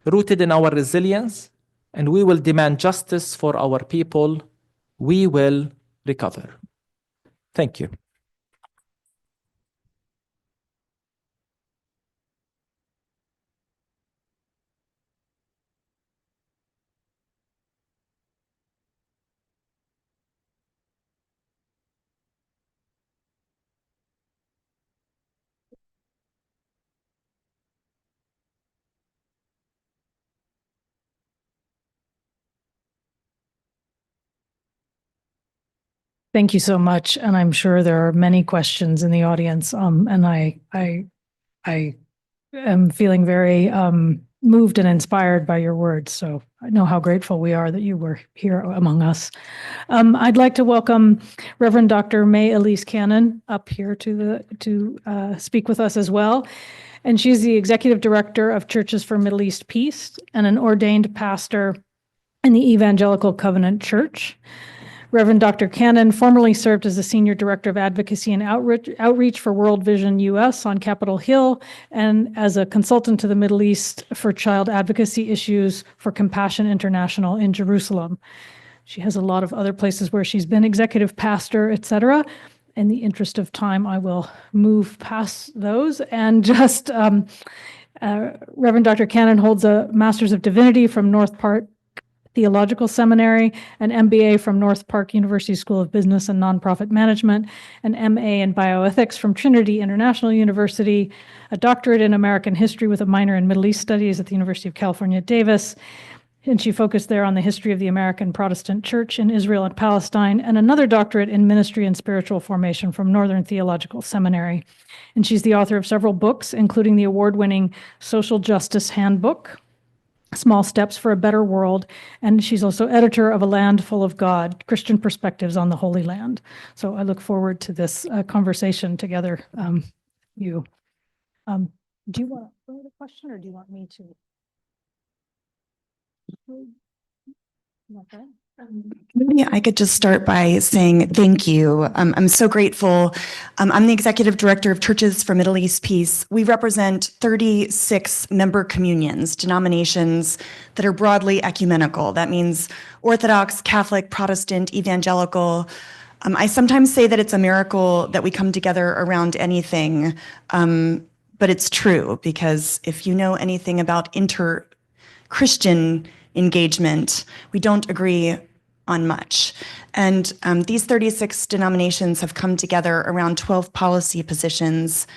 rooted in our resilience, and we will demand justice for our people. We will recover. Thank you. Thank you so much. And I'm sure there are many questions in the audience. And I am feeling very moved and inspired by your words. So I know how grateful we are that you were here among us. I'd like to welcome Reverend Dr. May Elise Cannon up here to speak with us as well. And she's the Executive Director of Churches for Middle East Peace and an ordained pastor in the Evangelical Covenant Church. Reverend Dr. Cannon formerly served as the Senior Director of Advocacy and Outreach for World Vision US on Capitol Hill, and as a consultant to the Middle East for child advocacy issues for Compassion International in Jerusalem. She has a lot of other places where she's been executive pastor, etc. In the interest of time, I will move past those and just Reverend Dr. Cannon holds a Master's of Divinity from North Park Theological Seminary, an MBA from North Park University School of Business and Nonprofit Management, an MA in Bioethics from Trinity International University, a doctorate in American History with a minor in Middle East Studies at the University of California, Davis. And she focused there on the history of the American Protestant Church in Israel and Palestine, and another doctorate in Ministry and Spiritual Formation from Northern Theological Seminary. And she's the author of several books, including the award-winning Social Justice Handbook, Small Steps for a Better World, and she's also editor of A Land Full of God, Christian Perspectives on the Holy Land. So I look forward to this conversation together. Do you want to throw the question, or do you want me to? Okay. Maybe I could just start by saying thank you. I'm so grateful. I'm the Executive Director of Churches for Middle East Peace. We represent 36 member communions, denominations that are broadly ecumenical. That means Orthodox, Catholic, Protestant, Evangelical. I sometimes say that it's a miracle that we come together around anything, but it's true, because if you know anything about inter-Christian engagement, we don't agree on much. And these 36 denominations have come together around 12 policy positions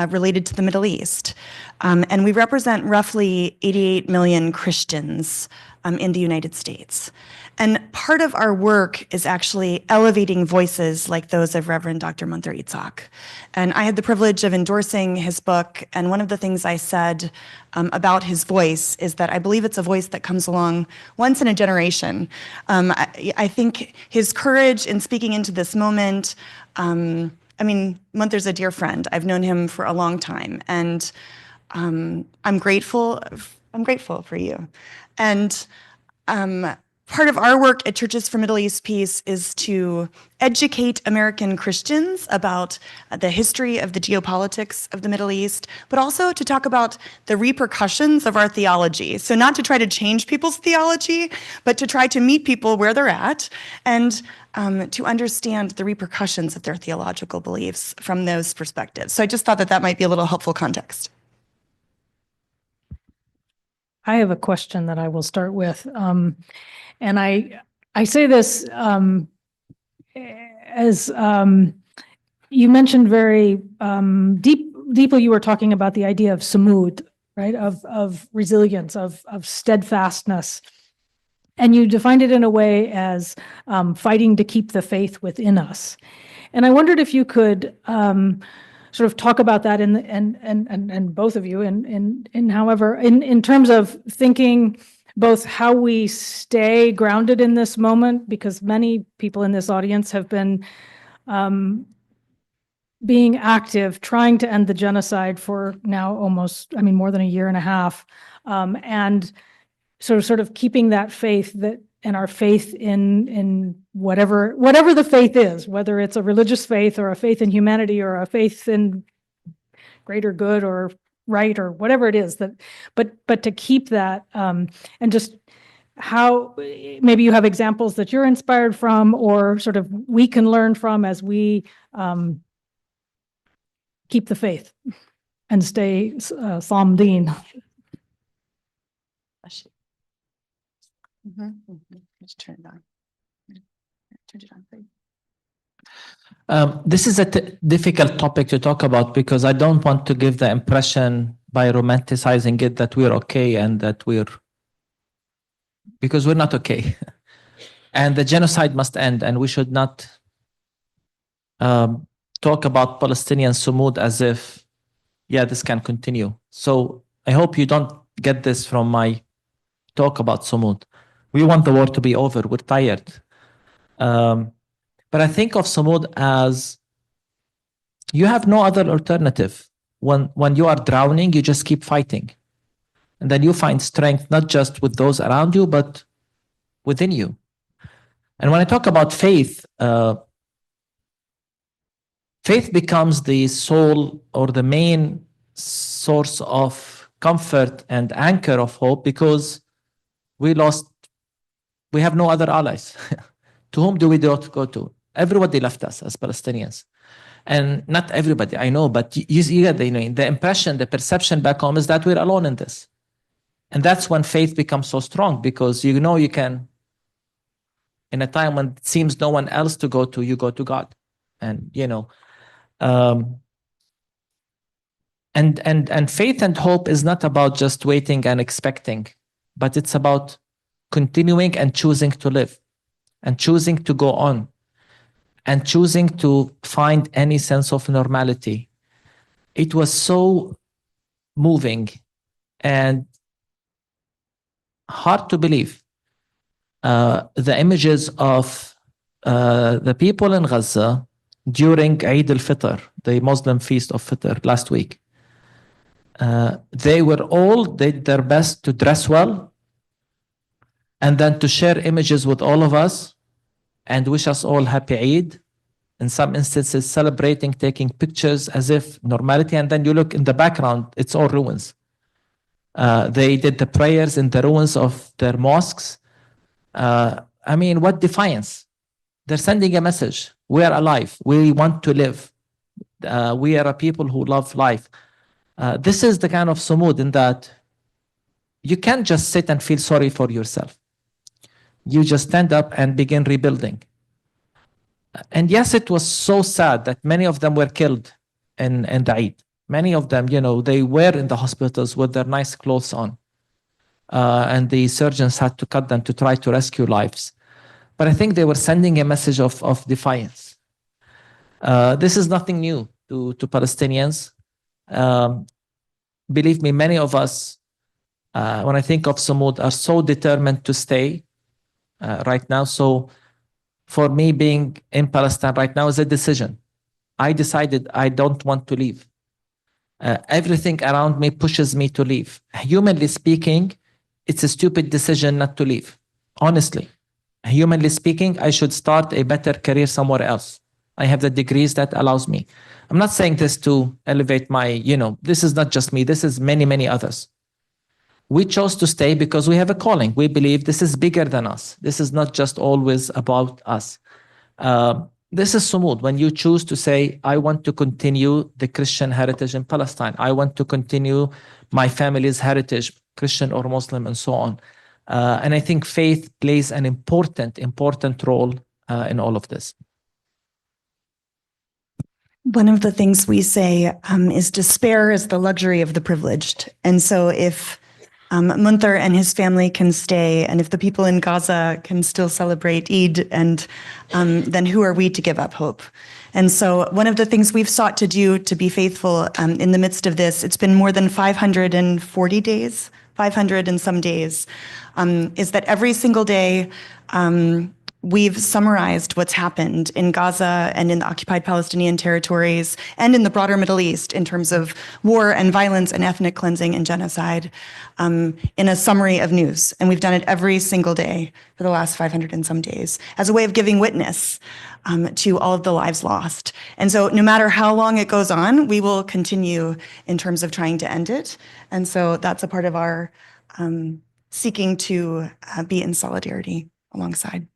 related to the Middle East. And we represent roughly 88 million Christians in the United States. And part of our work is actually elevating voices like those of Reverend Dr. Munther Itzhak. And I had the privilege of endorsing his book, and one of the things I said about his voice is that I believe it's a voice that comes along once in a generation. I think his courage in speaking into this moment, I mean, Munther's a dear friend. I've known him for a long time, and I'm grateful for you. And part of our work at Churches for Middle East Peace is to educate American Christians about the history of the geopolitics of the Middle East, but also to talk about the repercussions of our theology. So not to try to change people's theology, but to try to meet people where they're at and to understand the repercussions of their theological beliefs from those perspectives. So I just thought that that might be a little helpful context. I have a question that I will start with. And I say this as you mentioned very deeply, you were talking about the idea of samud, right? Of resilience, of steadfastness. And you defined it in a way as fighting to keep the faith within us. And I wondered if you could sort of talk about that and both of you in terms of thinking both how we stay grounded in this moment, because many people in this audience have been being active, trying to end the genocide for now almost, I mean, more than a year and a half, and sort of keeping that faith and our faith in whatever the faith is, whether it's a religious faith or a faith in humanity or a faith in greater good or right or whatever it is, but to keep that and just how maybe you have examples that you're inspired from or sort of we can learn from as we keep the faith and stay Samdeen. Just turn it on. Turn it on, please. This is a difficult topic to talk about because I don't want to give the impression by romanticizing it that we're okay and that because we're not okay. And the genocide must end, and we should not talk about Palestinian Sumud as if, yeah, this can continue. So I hope you don't get this from my talk about Sumud. We want the war to be over. We're tired. But I think of Sumud as you have no other alternative. When you are drowning, you just keep fighting. And then you find strength, not just with those around you, but within you. And when I talk about faith, faith becomes the sole or the main source of comfort and anchor of hope because we have no other allies. To whom do we go to? Everybody left us as Palestinians. And not everybody, I know, but you get the impression, the perception back home is that we're alone in this. And that's when faith becomes so strong because you know you can, in a time when it seems no one else to go to, you go to God. And, and faith and hope is not about just waiting and expecting, but it's about continuing and choosing to live and choosing to go on and choosing to find any sense of normality. It was so moving and hard to believe. The images of the people in Gaza during Eid al-Fitr, the Muslim feast of Fitr last week. They did their best to dress well and then to share images with all of us and wish us all happy Eid. In some instances, celebrating, taking pictures as if normality. And then you look in the background, it's all ruins. They did the prayers in the ruins of their mosques. I mean, what defiance? They're sending a message. We are alive. We want to live. We are a people who love life. This is the kind of sumud in that you can't just sit and feel sorry for yourself. You just stand up and begin rebuilding. And yes, it was so sad that many of them were killed in the Eid. Many of them, they were in the hospitals with their nice clothes on. And the surgeons had to cut them to try to rescue lives. But I think they were sending a message of defiance. This is nothing new to Palestinians. Believe me, many of us, when I think of Samud, are so determined to stay right now. So for me, being in Palestine right now is a decision. I decided I don't want to leave. Everything around me pushes me to leave. Humanly speaking, it's a stupid decision not to leave. Honestly, humanly speaking, I should start a better career somewhere else. I have the degrees that allows me. I'm not saying this to elevate my, this is not just me. This is many, many others. We chose to stay because we have a calling. We believe this is bigger than us. This is not just always about us. This is Sumud. When you choose to say, I want to continue the Christian heritage in Palestine. I want to continue my family's heritage, Christian or Muslim, and so on. And I think faith plays an important role in all of this. One of the things we say is despair is the luxury of the privileged. And so if Munther and his family can stay, and if the people in Gaza can still celebrate Eid, and then who are we to give up hope? And so one of the things we've sought to do to be faithful in the midst of this, it's been more than 540 days, 500 and some days, is that every single day we've summarized what's happened in Gaza and in the occupied Palestinian territories and in the broader Middle East in terms of war and violence and ethnic cleansing and genocide in a summary of news. And we've done it every single day for the last 500 and some days as a way of giving witness to all of the lives lost. And so no matter how long it goes on, we will continue in terms of trying to end it. And so that's a part of our seeking to be in solidarity alongside.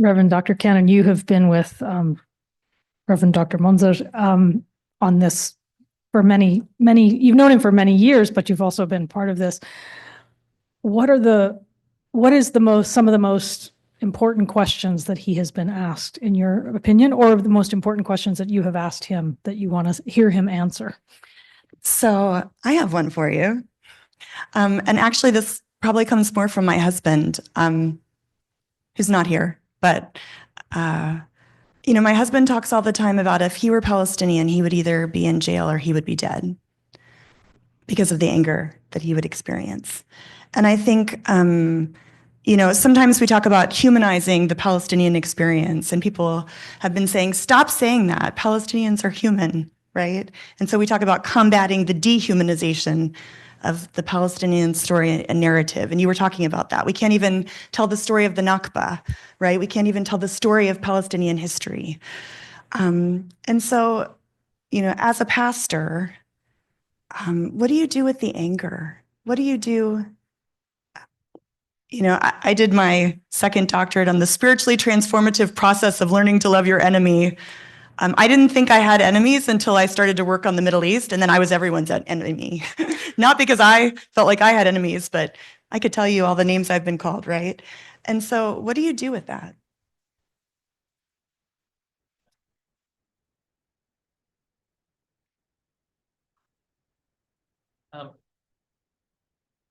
Reverend Dr. Cannon, you have been with Reverend Dr. Munther on this for many, you've known him for many years, but you've also been part of this. What is some of the most important questions that he has been asked, in your opinion, or the most important questions that you have asked him that you want to hear him answer? So I have one for you. And actually, this probably comes more from my husband, who's not here. But, my husband talks all the time about if he were Palestinian, he would either be in jail or he would be dead because of the anger that he would experience. And I think, sometimes we talk about humanizing the Palestinian experience, and people have been saying, stop saying that. Palestinians are human, right? And so we talk about combating the dehumanization of the Palestinian story and narrative. And you were talking about that. We can't even tell the story of the Nakba, right? We can't even tell the story of Palestinian history. And so, as a pastor, what do you do with the anger? What do you do? I did my second doctorate on the spiritually transformative process of learning to love your enemy. I didn't think I had enemies until I started to work on the Middle East, and then I was everyone's enemy. Not because I felt like I had enemies, but I could tell you all the names I've been called, right? And so what do you do with that?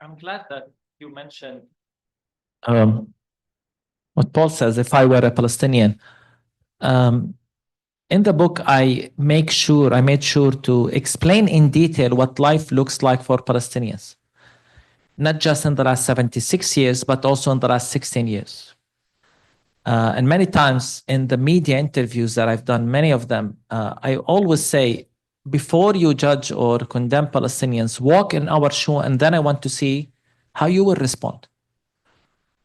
I'm glad that you mentioned what Paul says, if I were a Palestinian. In the book, I made sure to explain in detail what life looks like for Palestinians, not just in the last 76 years, but also in the last 16 years. And many times in the media interviews that I've done, many of them, I always say, before you judge or condemn Palestinians, walk in our shoe, and then I want to see how you will respond.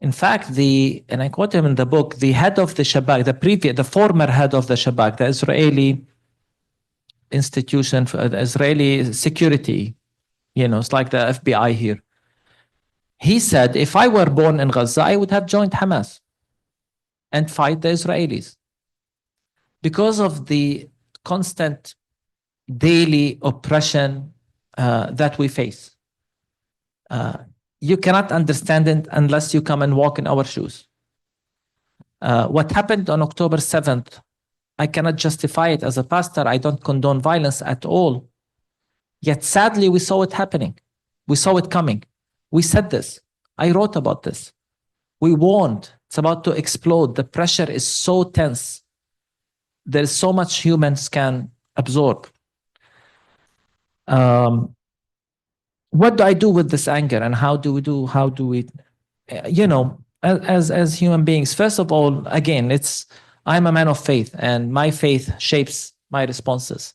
In fact, and I quote him in the book, the head of the Shabak, the former head of the Shabak, the Israeli institution, for the Israeli security, it's like the FBI here. He said, if I were born in Gaza, I would have joined Hamas and fight the Israelis because of the constant daily oppression that we face. You cannot understand it unless you come and walk in our shoes. What happened on October 7th I cannot justify it as a pastor. I don't condone violence at all. Yet sadly, we saw it happening. We saw it coming. We said this. I wrote about this. We warned it's about to explode. The pressure is so tense. There is so much humans can absorb. What do I do with this anger, and how do we, as human beings? First of all, again, I'm a man of faith, and my faith shapes my responses.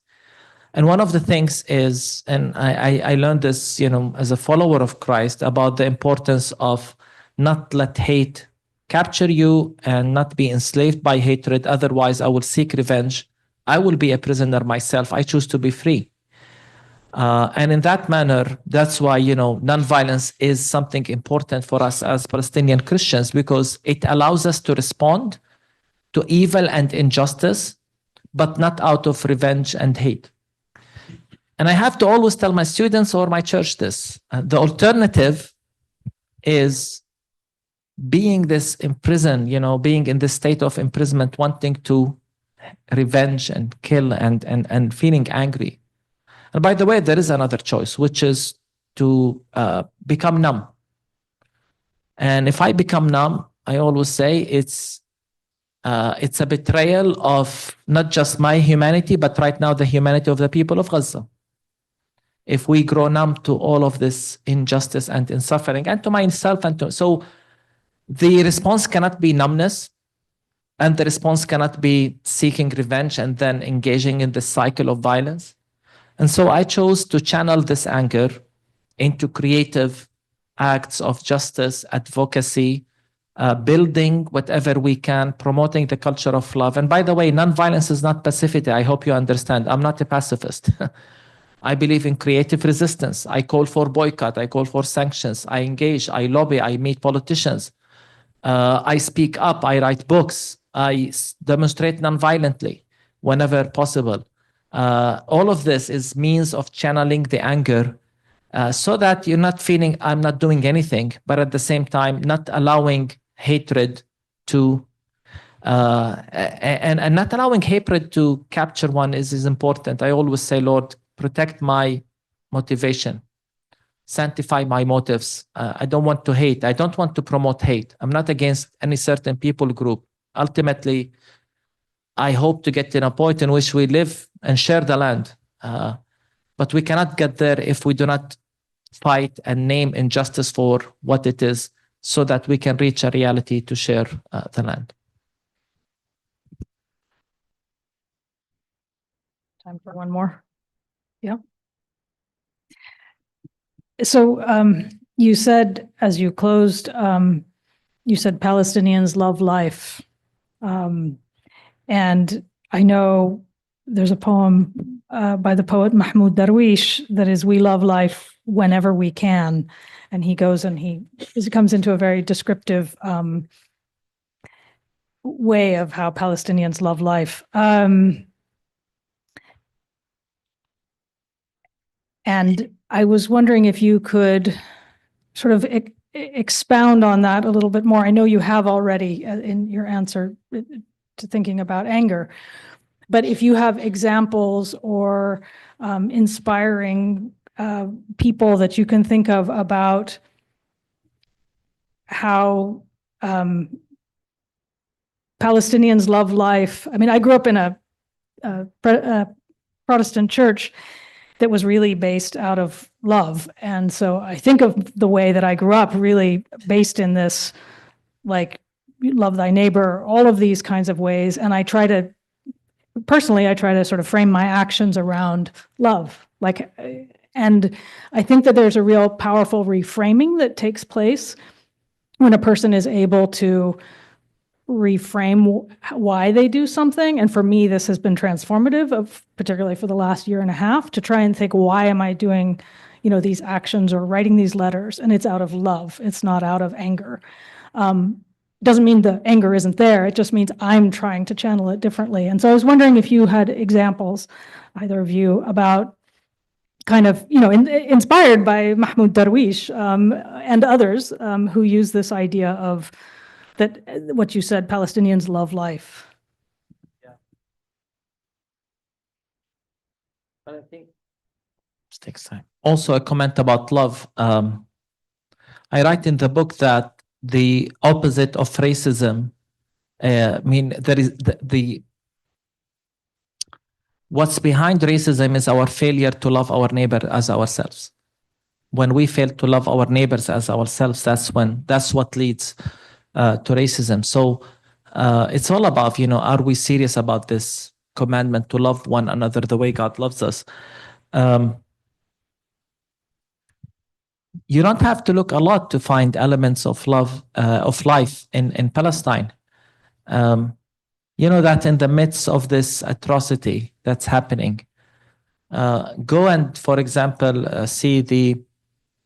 And one of the things is, and I learned this, as a follower of Christ, about the importance of not let hate capture you and not be enslaved by hatred. Otherwise, I will seek revenge. I will be a prisoner myself. I choose to be free. And in that manner, that's why, nonviolence is something important for us as Palestinian Christians, because it allows us to respond to evil and injustice, but not out of revenge and hate. And I have to always tell my students or my church this. The alternative is being this imprisoned, being in this state of imprisonment, wanting to revenge and kill and feeling angry. And by the way, there is another choice, which is to become numb. And if I become numb, I always say it's a betrayal of not just my humanity, but right now the humanity of the people of Gaza. If we grow numb to all of this injustice and in suffering, and to myself, so the response cannot be numbness, and the response cannot be seeking revenge and then engaging in the cycle of violence. And so I chose to channel this anger into creative acts of justice, advocacy, building whatever we can, promoting the culture of love. And by the way, nonviolence is not passivity. I hope you understand. I'm not a pacifist. I believe in creative resistance. I call for boycott. I call for sanctions. I engage. I lobby. I meet politicians. I speak up. I write books. I demonstrate nonviolently whenever possible. All of this is means of channeling the anger so that you're not feeling I'm not doing anything, but at the same time not allowing hatred to and not allowing hatred to capture one is important. I always say, Lord, protect my motivation, sanctify my motives. I don't want to hate. I don't want to promote hate. I'm not against any certain people group. Ultimately, I hope to get to a point in which we live and share the land. But we cannot get there if we do not fight and name injustice for what it is, so that we can reach a reality to share the land. Time for one more. Yeah. So you said, as you closed, you said Palestinians love life. And I know there's a poem by the poet Mahmoud Darwish that is, we love life whenever we can. And he goes and he comes into a very descriptive way of how Palestinians love life. And I was wondering if you could sort of expound on that a little bit more. I know you have already in your answer to thinking about anger, but if you have examples or inspiring people that you can think of about how Palestinians love life. I mean, I grew up in a Protestant church that was really based out of love. And so I think of the way that I grew up really based in this, like, love thy neighbor, all of these kinds of ways. And I try to sort of frame my actions around love. And I think that there's a real powerful reframing that takes place when a person is able to reframe why they do something. And for me, this has been transformative, particularly for the last year and a half, to try and think, why am I doing, these actions or writing these letters? And it's out of love. It's not out of anger. Doesn't mean the anger isn't there. It just means I'm trying to channel it differently. And so I was wondering if you had examples, either of you, about kind of, inspired by Mahmoud Darwish and others who use this idea of that, what you said, Palestinians love life. Yeah. But I think it takes time. Also, a comment about love. I write in the book that the opposite of racism, I mean, there is the what's behind racism is our failure to love our neighbor as ourselves. When we fail to love our neighbors as ourselves, that's what leads to racism. So it's all about, are we serious about this commandment to love one another the way God loves us? You don't have to look a lot to find elements of love, of life in Palestine. You know that in the midst of this atrocity that's happening, go and, for example, see the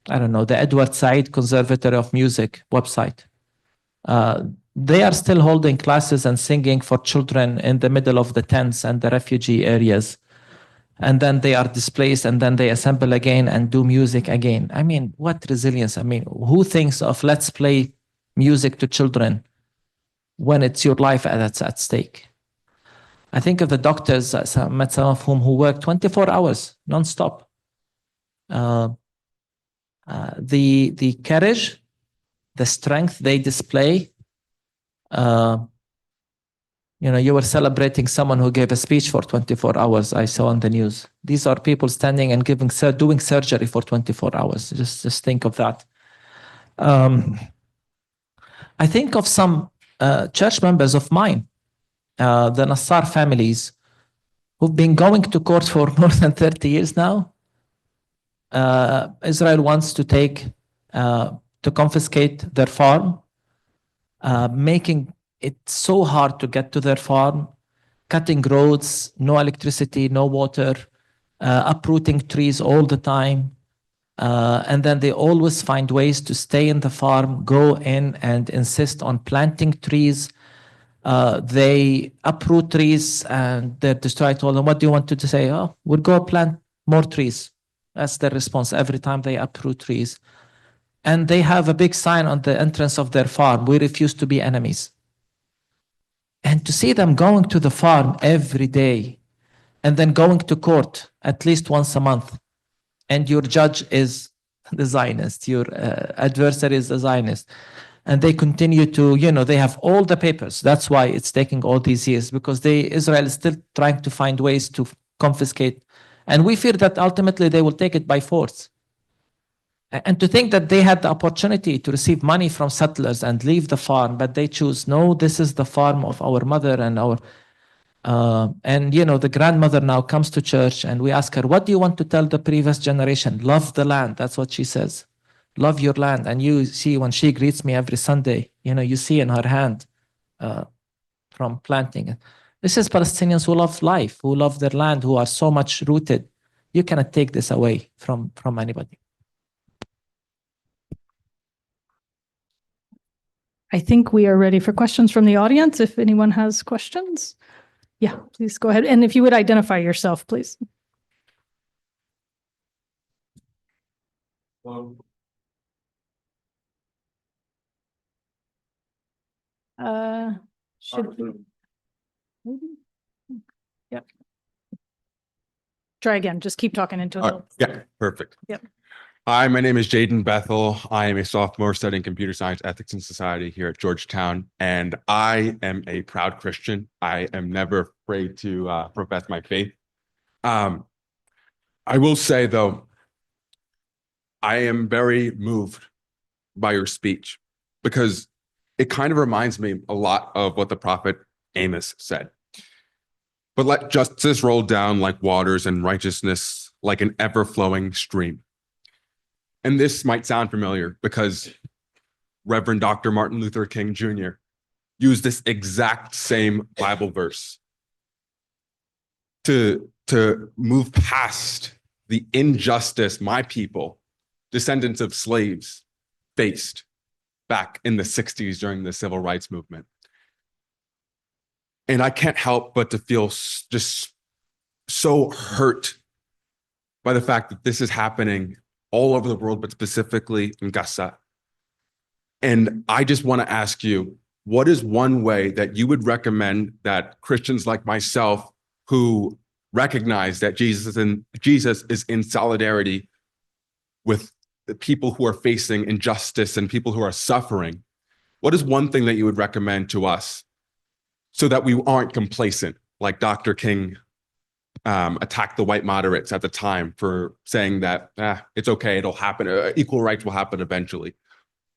Edward Said Conservatory of Music website. They are still holding classes and singing for children in the middle of the tents and the refugee areas. And then they are displaced and then they assemble again and do music again. I mean, what resilience? I mean, who thinks of let's play music to children when it's your life that's at stake? I think of the doctors, I met some of whom who work 24 hours nonstop. The courage, the strength they display. You were celebrating someone who gave a speech for 24 hours, I saw on the news. These are people standing and doing surgery for 24 hours. Just think of that. I think of some church members of mine, the Nassar families, who've been going to court for more than 30 years now. Israel wants to confiscate their farm, making it so hard to get to their farm, cutting roads, no electricity, no water, uprooting trees all the time. And then they always find ways to stay in the farm, go in and insist on planting trees. They uproot trees and they destroy it all. And what do you want to say? Oh, we'll go plant more trees. That's their response every time they uproot trees. And they have a big sign on the entrance of their farm: we refuse to be enemies. And to see them going to the farm every day and then going to court at least once a month, and your judge is the Zionist, your adversary is the Zionist, and they continue to, they have all the papers. That's why it's taking all these years, because Israel is still trying to find ways to confiscate. And we fear that ultimately they will take it by force. And to think that they had the opportunity to receive money from settlers and leave the farm, but they choose, no, this is the farm of our mother and our, the grandmother now comes to church and we ask her, what do you want to tell the previous generation? Love the land. That's what she says. Love your land. And you see when she greets me every Sunday, you see in her hand from planting. This is Palestinians who love life, who love their land, who are so much rooted. You cannot take this away from anybody. I think we are ready for questions from the audience. If anyone has questions, yeah, please go ahead. And if you would identify yourself, please. Should we? Yep. Try again. Just keep talking into it. Yeah, perfect. Yep. Hi, my name is Jaden Bethel. I am a sophomore studying computer science, ethics, and society here at Georgetown, and I am a proud Christian. I am never afraid to profess my faith. I will say, though, I am very moved by your speech because it kind of reminds me a lot of what the prophet Amos said. But let justice roll down like waters and righteousness like an ever-flowing stream. And this might sound familiar because Reverend Dr. Martin Luther King Jr. used this exact same Bible verse to move past the injustice my people, descendants of slaves, faced back in the 60s during the civil rights movement. And I can't help but to feel just so hurt by the fact that this is happening all over the world, but specifically in Gaza. And I just want to ask you, what is one way that you would recommend that Christians like myself who recognize that Jesus is in solidarity with the people who are facing injustice and people who are suffering, what is one thing that you would recommend to us so that we aren't complacent, like Dr. King attacked the white moderates at the time for saying that it's okay, it'll happen, equal rights will happen eventually.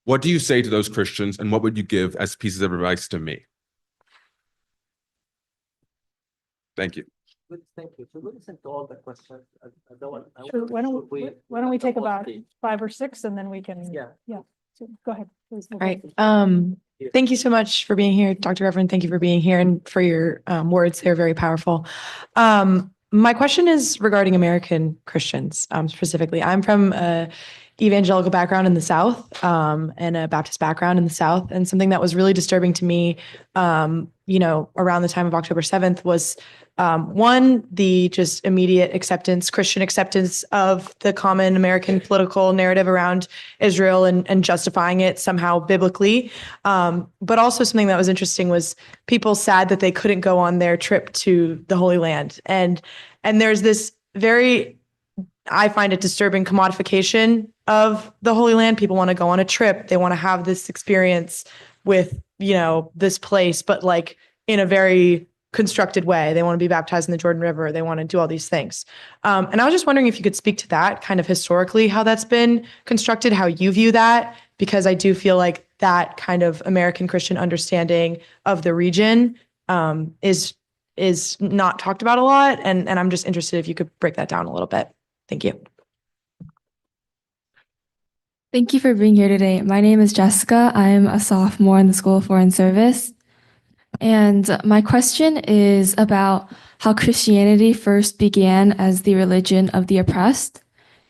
What do you say to those Christians, and what would you give as pieces of advice to me? Thank you. Good, thank you. So we listen to all the questions. Sure, why don't we take about 5 or 6 and then we can, Yeah. so go ahead, please. All right. Thank you so much for being here, Dr. Reverend. Thank you for being here and for your words. They're very powerful. My question is regarding American Christians, specifically. I'm from a evangelical background in the South, and a Baptist background in the South. And something that was really disturbing to me, around the time of October 7th was one, the just immediate acceptance, Christian acceptance of the common American political narrative around Israel and justifying it somehow biblically. But also something that was interesting was people sad that they couldn't go on their trip to the Holy Land. And there's this very, I find it disturbing commodification of the Holy Land. People want to go on a trip. They want to have this experience with, this place, but like in a very constructed way. They want to be baptized in the Jordan River. They want to do all these things. And I was just wondering if you could speak to that kind of historically, how that's been constructed, how you view that, because I do feel like that kind of American Christian understanding of the region is not talked about a lot. And I'm just interested if you could break that down a little bit. Thank you. Thank you for being here today. My name is Jessica. I'm a sophomore in the School of Foreign Service. And my question is about how Christianity first began as the religion of the oppressed.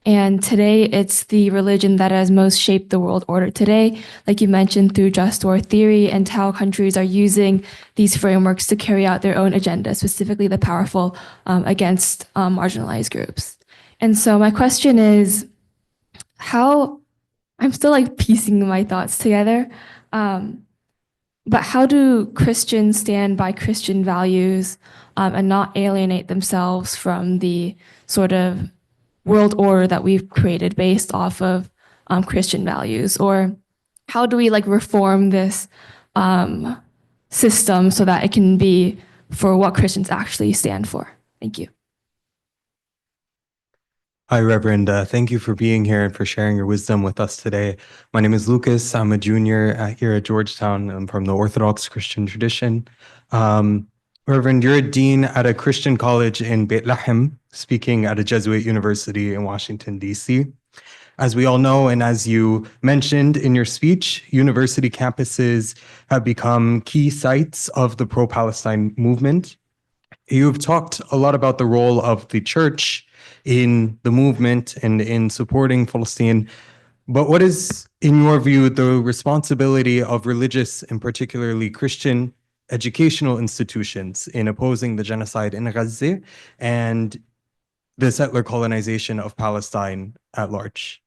And today it's the religion that has most shaped the world order today, like you mentioned, through just war theory and how countries are using these frameworks to carry out their own agenda, specifically the powerful against marginalized groups. And so my question is, I'm still like piecing my thoughts together, but how do Christians stand by Christian values and not alienate themselves from the sort of world order that we've created based off of Christian values? Or how do we like reform this system so that it can be for what Christians actually stand for? Thank you. Hi, Reverend. Thank you for being here and for sharing your wisdom with us today. My name is Lucas. I'm a junior here at Georgetown. I'm from the Orthodox Christian tradition. Reverend, you're a dean at a Christian college in Beit Lahem, speaking at a Jesuit university in Washington, D.C. As we all know, and as you mentioned in your speech, university campuses have become key sites of the pro-Palestine movement. You've talked a lot about the role of the church in the movement and in supporting Palestine. But what is, in your view, the responsibility of religious and particularly Christian educational institutions in opposing the genocide in Gaza and the settler colonization of Palestine at large?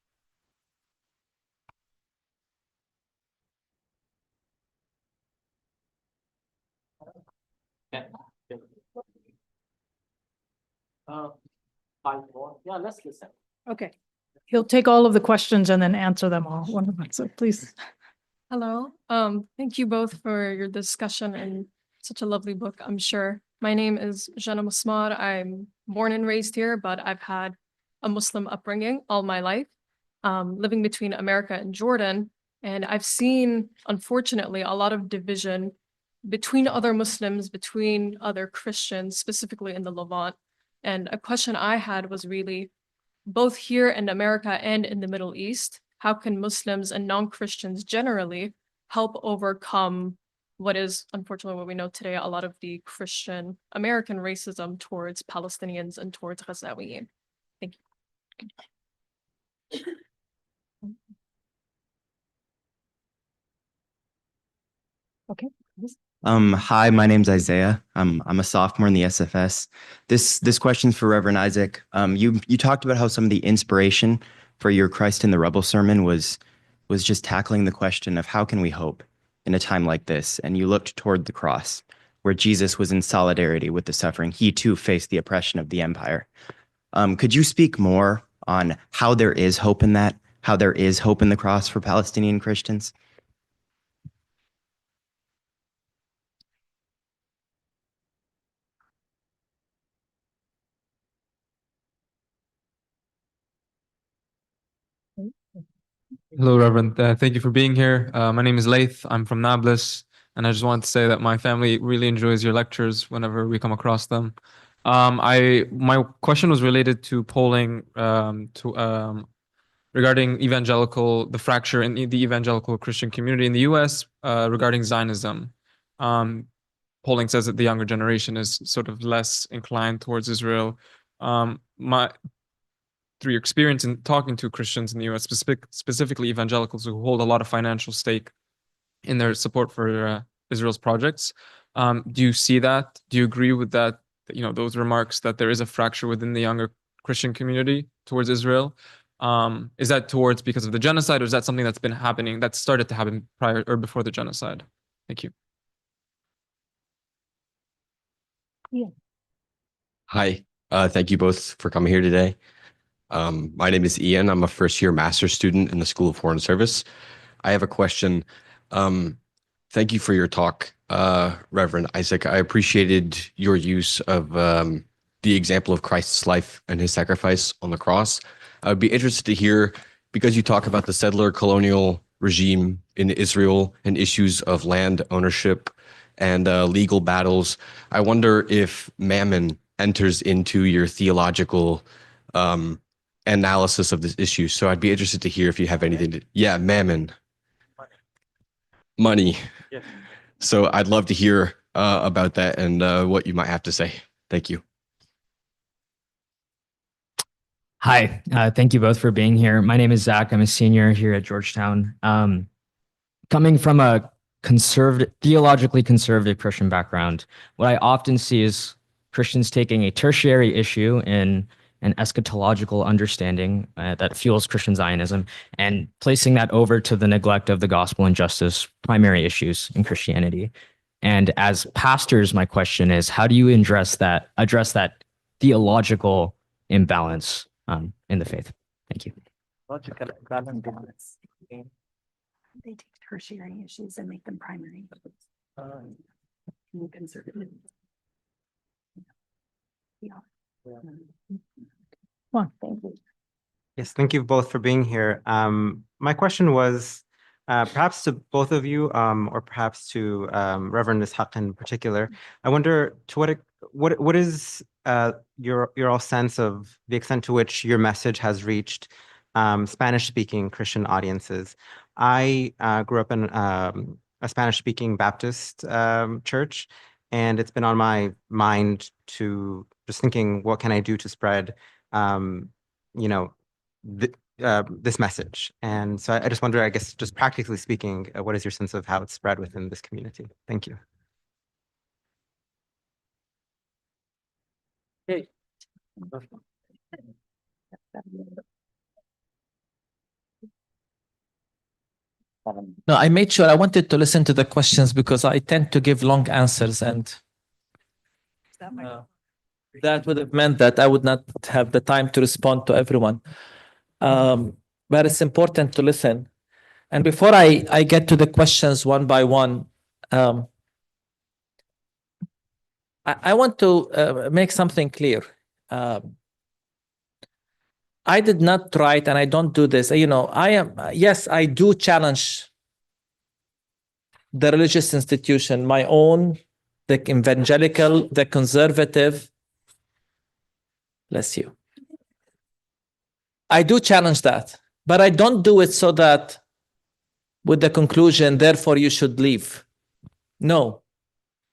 Yeah, let's listen. Okay. He'll take all of the questions and then answer them all one by one. So please. Hello. Thank you both for your discussion and such a lovely book, I'm sure. My name is Jana Musmar. I'm born and raised here, but I've had a Muslim upbringing all my life, living between America and Jordan. And I've seen, unfortunately, a lot of division between other Muslims, between other Christians, specifically in the Levant. And a question I had was really, both here in America and in the Middle East, how can Muslims and non-Christians generally help overcome what is, unfortunately, what we know today, a lot of the Christian American racism towards Palestinians and towards Ghazawiyin? Thank you. Okay. Hi, my name's Isaiah. I'm a sophomore in the SFS. This question's for Reverend Isaac. You talked about how some of the inspiration for your Christ in the Rubble sermon was just tackling the question of how can we hope in a time like this? And you looked toward the cross, where Jesus was in solidarity with the suffering. He too faced the oppression of the empire. Could you speak more on how there is hope in that, how there is hope in the cross for Palestinian Christians? Hello, Reverend. Thank you for being here. My name is Laith. I'm from Nablus, and I just wanted to say that my family really enjoys your lectures whenever we come across them. My question was related to polling regarding the fracture in the evangelical Christian community in the U.S. Regarding Zionism. Polling says that the younger generation is sort of less inclined towards Israel. Through your experience in talking to Christians in the U.S., specifically evangelicals who hold a lot of financial stake in their support for Israel's projects, do you see that? Do you agree with that? Those remarks that there is a fracture within the younger Christian community towards Israel. Is that towards because of the genocide, or is that something that's been happening, that started to happen prior or before the genocide? Thank you. Yeah. Hi, thank you both for coming here today. My name is Ian. I'm a first-year master's student in the School of Foreign Service. I have a question. Thank you for your talk, Reverend Isaac. I appreciated your use of the example of Christ's life and his sacrifice on the cross. I would be interested to hear, because you talk about the settler colonial regime in Israel and issues of land ownership and legal battles, I wonder if mammon enters into your theological analysis of this issue. So I'd be interested to hear if you have anything to, yeah, mammon. Money. Yeah. So I'd love to hear about that and what you might have to say. Thank you. Hi, thank you both for being here. My name is Zach. I'm a senior here at Georgetown. Coming from a theologically conservative Christian background, what I often see is Christians taking a tertiary issue in an eschatological understanding that fuels Christian Zionism and placing that over to the neglect of the gospel and justice, primary issues in Christianity. And as pastors, my question is, how do you address that theological imbalance in the faith? Thank you. They take tertiary issues and make them primary. Conservative. Yeah. Well, thank you. Yes, thank you both for being here. My question was perhaps to both of you, or perhaps to Reverend Ishaq in particular. I wonder to what is your all sense of the extent to which your message has reached Spanish-speaking Christian audiences. I grew up in a Spanish-speaking Baptist church, and it's been on my mind to just thinking, what can I do to spread, this message? And so I just wonder, I guess, just practically speaking, what is your sense of how it's spread within this community? Thank you. Hey. No, I made sure I wanted to listen to the questions because I tend to give long answers, and that would have meant that I would not have the time to respond to everyone. But it's important to listen. And before I get to the questions one by one, I want to make something clear. I did not write, and I don't do this. Yes, I do challenge the religious institution, my own, the evangelical, the conservative. Bless you. I do challenge that, but I don't do it so that with the conclusion, therefore you should leave. No.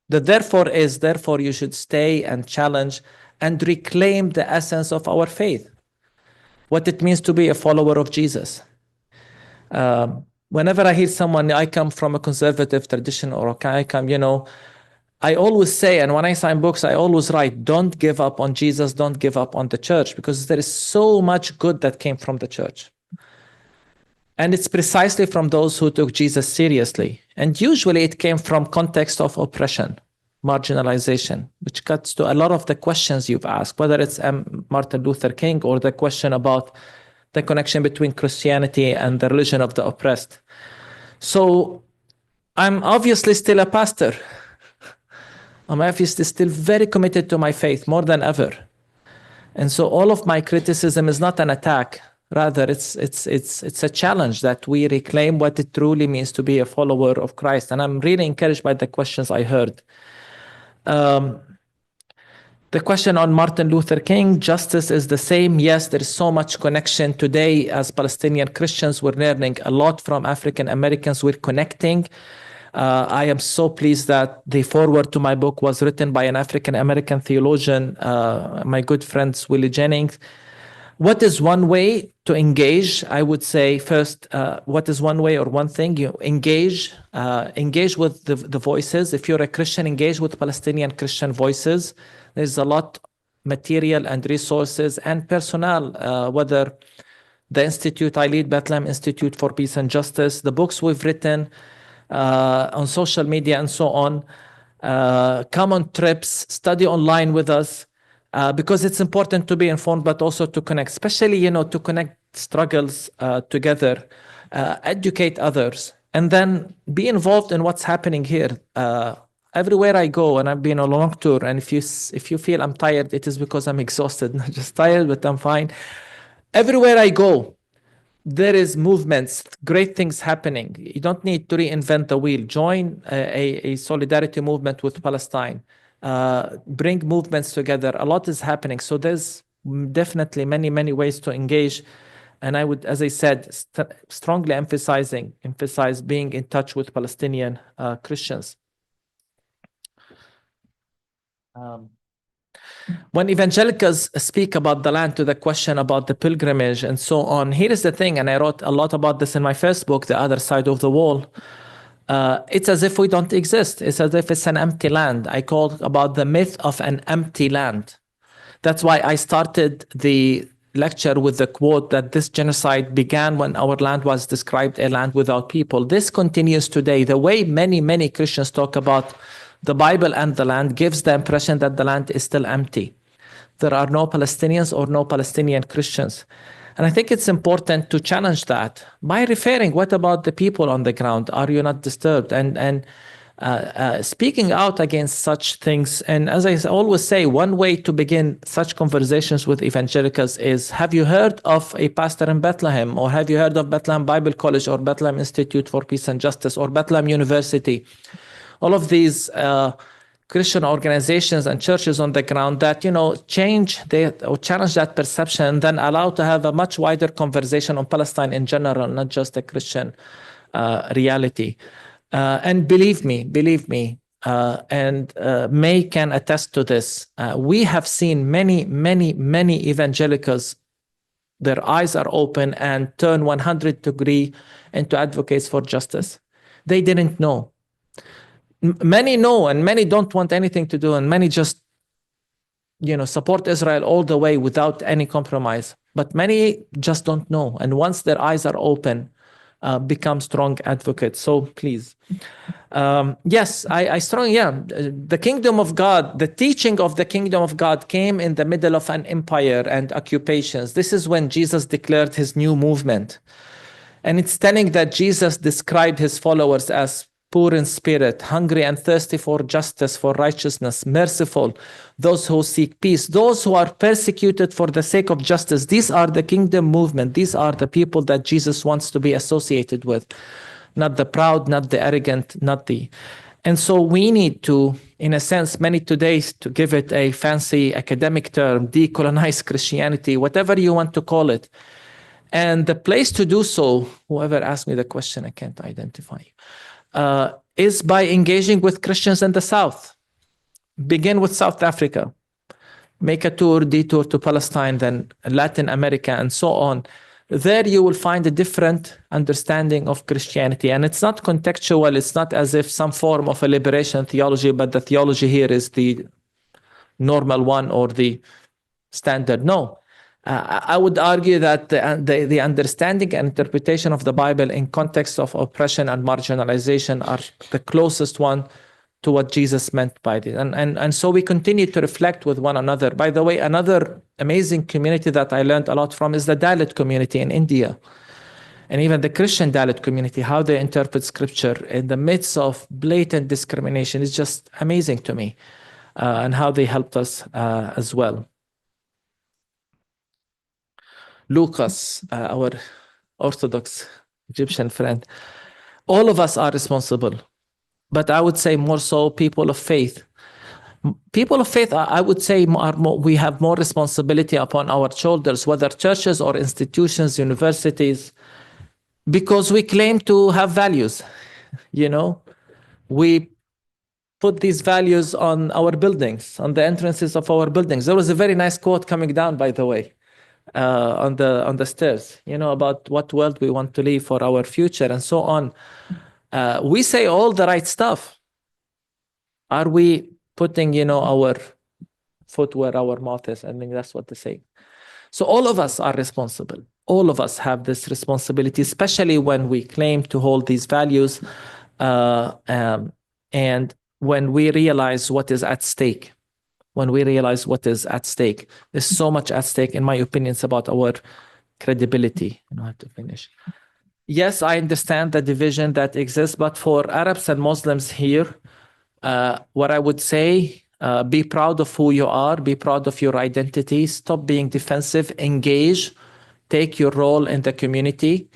The therefore is, therefore you should stay and challenge and reclaim the essence of our faith, what it means to be a follower of Jesus. Whenever I hear someone, I come from a conservative tradition, or I always say, and when I sign books, I always write, don't give up on Jesus, don't give up on the church, because there is so much good that came from the church. And it's precisely from those who took Jesus seriously. And usually it came from context of oppression. marginalization, which cuts to a lot of the questions you've asked, whether it's Martin Luther King or the question about the connection between Christianity and the religion of the oppressed. So I'm obviously still a pastor. I'm obviously still very committed to my faith, more than ever. And so all of my criticism is not an attack. Rather, it's a challenge that we reclaim what it truly means to be a follower of Christ. And I'm really encouraged by the questions I heard. The question on Martin Luther King, justice is the same. Yes, there is so much connection today as Palestinian Christians. We're learning a lot from African Americans. We're connecting. I am so pleased that the foreword to my book was written by an African American theologian, my good friend Willie Jennings. What is one way to engage? I would say first, what is one way or one thing? You engage with the voices. If you're a Christian, engage with Palestinian Christian voices. There's a lot material and resources and personnel, whether the institute I lead, Bethlehem Institute for Peace and Justice, the books we've written on social media and so on. Come on trips, study online with us, because it's important to be informed, but also to connect, especially, to connect struggles together, educate others, and then be involved in what's happening here. Everywhere I go, and I've been on a long tour, and if you feel I'm tired, it is because I'm exhausted, not just tired, but I'm fine. Everywhere I go, there is movements, great things happening. You don't need to reinvent the wheel. Join a solidarity movement with Palestine. Bring movements together. A lot is happening. So there's definitely many, many ways to engage. And I would, as I said, strongly emphasize being in touch with Palestinian Christians. When evangelicals speak about the land to the question about the pilgrimage and so on, here is the thing, and I wrote a lot about this in my first book, The Other Side of the Wall. It's as if we don't exist. It's as if it's an empty land. I called about the myth of an empty land. That's why I started the lecture with the quote that this genocide began when our land was described a land without people. This continues today. The way many, many Christians talk about the Bible and the land gives the impression that the land is still empty. There are no Palestinians or no Palestinian Christians. And I think it's important to challenge that by referring, what about the people on the ground? Are you not disturbed? And speaking out against such things. And as I always say, one way to begin such conversations with evangelicals is, have you heard of a pastor in Bethlehem? Or have you heard of Bethlehem Bible College or Bethlehem Institute for Peace and Justice or Bethlehem University? All of these Christian organizations and churches on the ground that, challenge that perception and then allow to have a much wider conversation on Palestine in general, not just a Christian reality. And believe me, and May can attest to this. We have seen many, many, many evangelicals, their eyes are open and turn 100 degrees into advocates for justice. They didn't know. Many know, and many don't want anything to do, and many just, support Israel all the way without any compromise. But many just don't know, and once their eyes are open, become strong advocates. So please, yes, I strongly, the kingdom of God, the teaching of the kingdom of God came in the middle of an empire and occupations. This is when Jesus declared his new movement, and it's telling that Jesus described his followers as poor in spirit, hungry and thirsty for justice, for righteousness, merciful, those who seek peace, those who are persecuted for the sake of justice. These are the kingdom movement. These are the people that Jesus wants to be associated with, not the proud, not the arrogant, not the... And so we need to, in a sense, many today, to give it a fancy academic term, decolonize Christianity, whatever you want to call it. And the place to do so, whoever asked me the question, I can't identify you. Is by engaging with Christians in the South. Begin with South Africa. Make a detour to Palestine, then Latin America, and so on. There you will find a different understanding of Christianity. And it's not contextual. It's not as if some form of a liberation theology, but the theology here is the normal one or the standard. No. I would argue that the understanding and interpretation of the Bible in context of oppression and marginalization are the closest one to what Jesus meant by this. And so we continue to reflect with one another. By the way, another amazing community that I learned a lot from is the Dalit community in India. And even the Christian Dalit community, how they interpret scripture in the midst of blatant discrimination is just amazing to me, and how they helped us as well. Lucas, our Orthodox Egyptian friend, all of us are responsible, but I would say more so people of faith. People of faith, I would say, we have more responsibility upon our shoulders, whether churches or institutions, universities, because we claim to have values. You know, we put these values on our buildings, on the entrances of our buildings. There was a very nice quote coming down, by the way, on the stairs, you know, about what world we want to leave for our future and so on. We say all the right stuff. Are we putting, you know, our foot where our mouth is? I mean, that's what they say. So all of us are responsible. All of us have this responsibility, especially when we claim to hold these values, and when we realize what is at stake. When we realize what is at stake, there's so much at stake, in my opinion. It's about our credibility. I have to finish. Yes, I understand the division that exists, but for Arabs and Muslims here, what I would say, be proud of who you are, be proud of your identity, stop being defensive, engage, take your role in the community,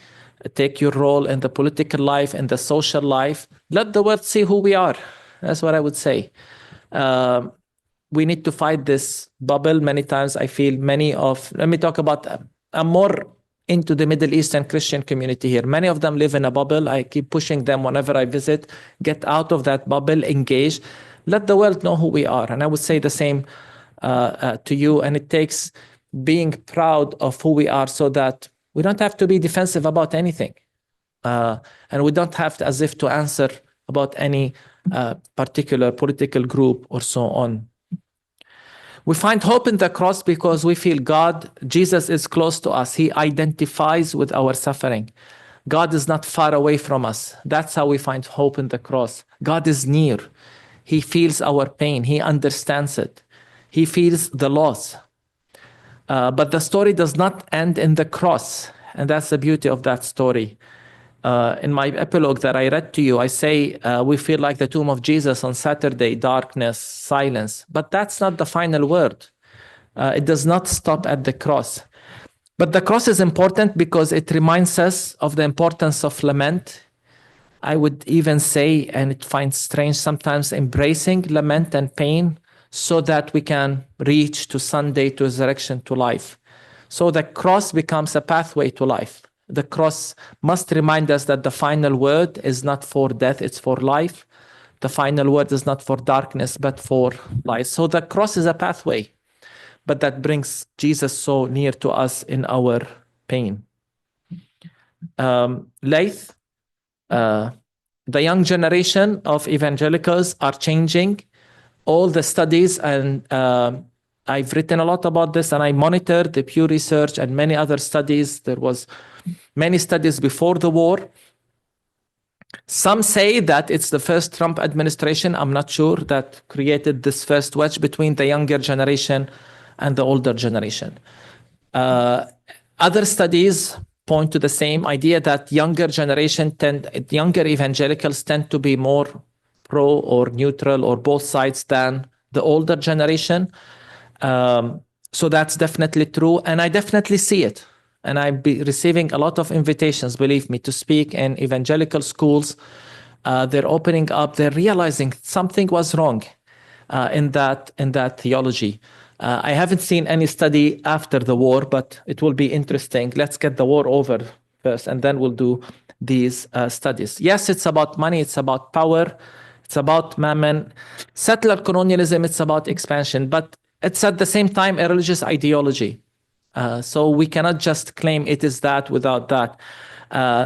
take your role in the political life, in the social life. Let the world see who we are. That's what I would say. We need to fight this bubble. Many times I feel let me talk about, I'm more into the Middle Eastern Christian community here. Many of them live in a bubble. I keep pushing them whenever I visit, get out of that bubble, engage, let the world know who we are. And I would say the same to you. And it takes being proud of who we are so that we don't have to be defensive about anything. And we don't have to, as if to answer about any particular political group or so on. We find hope in the cross because we feel Jesus is close to us. He identifies with our suffering. God is not far away from us. That's how we find hope in the cross. God is near. He feels our pain. He understands it. He feels the loss. But the story does not end in the cross. And that's the beauty of that story. In my epilogue that I read to you, I say we feel like the tomb of Jesus on Saturday, darkness, silence. But that's not the final word. It does not stop at the cross. But the cross is important because it reminds us of the importance of lament. I would even say, and it finds strange sometimes, embracing lament and pain so that we can reach to Sunday, to resurrection, to life. So the cross becomes a pathway to life. The cross must remind us that the final word is not for death, it's for life. The final word is not for darkness, but for light. So the cross is a pathway, but that brings Jesus so near to us in our pain. Laith, the young generation of evangelicals are changing. All the studies, and I've written a lot about this, and I monitored the Pew Research and many other studies. There was many studies before the war. Some say that it's the first Trump administration, I'm not sure, that created this first wedge between the younger generation and the older generation. Other studies point to the same idea that younger evangelicals tend to be more pro or neutral or both sides than the older generation. So that's definitely true, and I definitely see it. And I'm receiving a lot of invitations, believe me, to speak in evangelical schools. They're opening up, they're realizing something was wrong in that theology. I haven't seen any study after the war, but it will be interesting. Let's get the war over first, and then we'll do these studies. Yes, it's about money, it's about power, it's about mammon. Settler colonialism, it's about expansion, but it's at the same time a religious ideology. So we cannot just claim it is that without that.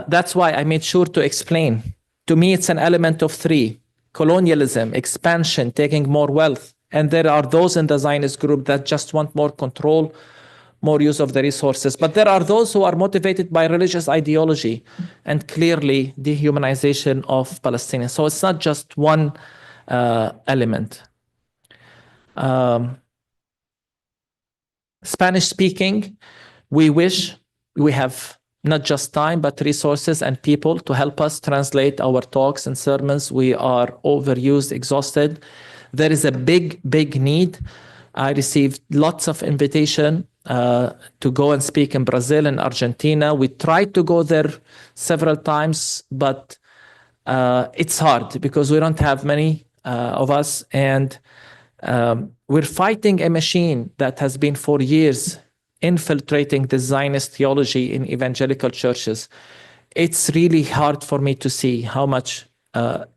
That's why I made sure to explain. To me, it's an element of three: colonialism, expansion, taking more wealth. And there are those in the Zionist group that just want more control, more use of the resources. But there are those who are motivated by religious ideology and clearly dehumanization of Palestinians. So it's not just one element. Spanish speaking, we wish we have not just time, but resources and people to help us translate our talks and sermons. We are overused, exhausted. There is a big, big need. I received lots of invitation to go and speak in Brazil and Argentina. We tried to go there several times, but it's hard because we don't have many of us. And we're fighting a machine that has been for years infiltrating the Zionist theology in evangelical churches. It's really hard for me to see how much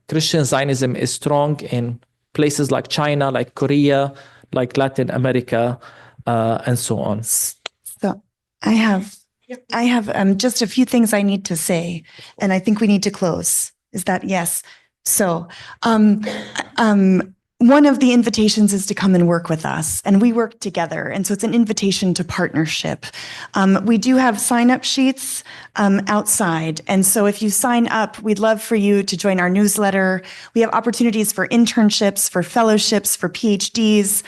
Christian Zionism is strong in places like China, like Korea, like Latin America, and so on. So I have just a few things I need to say, and I think we need to close. Is that yes? So one of the invitations is to come and work with us, and we work together. And so it's an invitation to partnership. We do have sign-up sheets outside. And so if you sign up, we'd love for you to join our newsletter. We have opportunities for internships, for fellowships, for PhDs,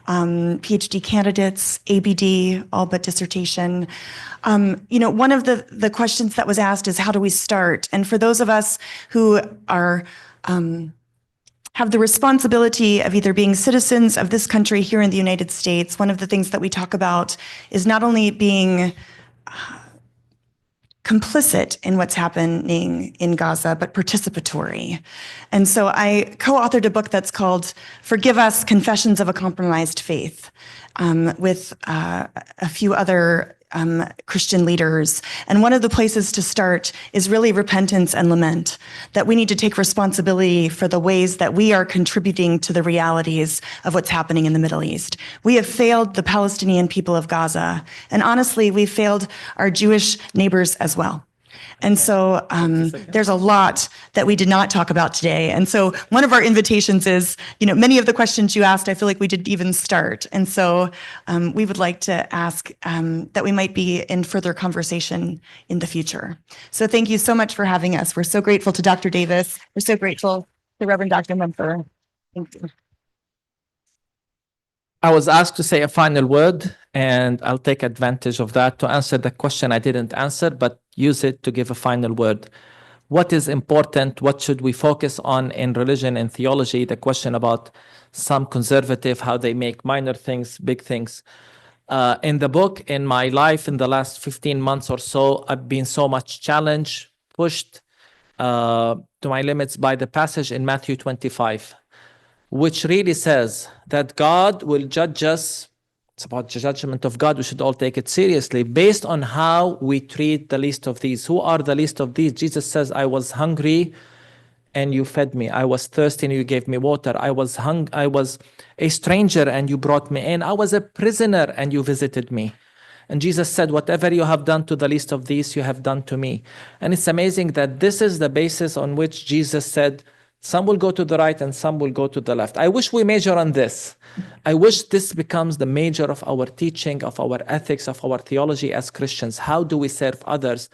PhD candidates, ABD, all but dissertation. One of the questions that was asked is, how do we start? And for those of us who are have the responsibility of either being citizens of this country here in the United States, one of the things that we talk about is not only being complicit in what's happening in Gaza, but participatory. And so I co-authored a book that's called Forgive Us, Confessions of a Compromised Faith, with a few other Christian leaders. And one of the places to start is really repentance and lament, that we need to take responsibility for the ways that we are contributing to the realities of what's happening in the Middle East. We have failed the Palestinian people of Gaza, and honestly, we've failed our Jewish neighbors as well. And so there's a lot that we did not talk about today. And so one of our invitations is, many of the questions you asked, I feel like we didn't even start. And so we would like to ask that we might be in further conversation in the future. So thank you so much for having us. We're so grateful to Dr. Davis. We're so grateful to Reverend Dr. Munther. Thank you. I was asked to say a final word, and I'll take advantage of that to answer the question I didn't answer, but use it to give a final word. What is important? What should we focus on in religion and theology? The question about some conservative, how they make minor things, big things. In the book, in my life, in the last 15 months or so, I've been so much challenged, pushed to my limits by the passage in Matthew 25. Which really says that God will judge us. It's about the judgment of God. We should all take it seriously based on how we treat the least of these. Who are the least of these? Jesus says, I was hungry and you fed me. I was thirsty and you gave me water. I was a stranger and you brought me in. I was a prisoner and you visited me. And Jesus said, whatever you have done to the least of these, you have done to me. And it's amazing that this is the basis on which Jesus said, some will go to the right and some will go to the left. I wish we measure on this. I wish this becomes the major of our teaching, of our ethics, of our theology as Christians. How do we serve others,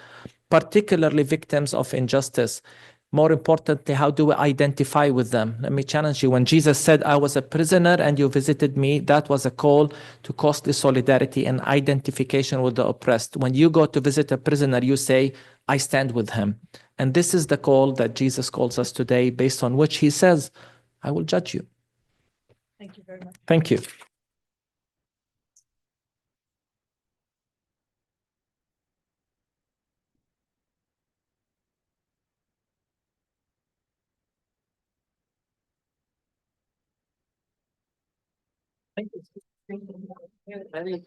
particularly victims of injustice? More importantly, how do we identify with them? Let me challenge you. When Jesus said, I was a prisoner and you visited me, that was a call to costly solidarity and identification with the oppressed. When you go to visit a prisoner, you say, I stand with him. And this is the call that Jesus calls us today, based on which he says, I will judge you. Thank you very much. Thank you. Thank you.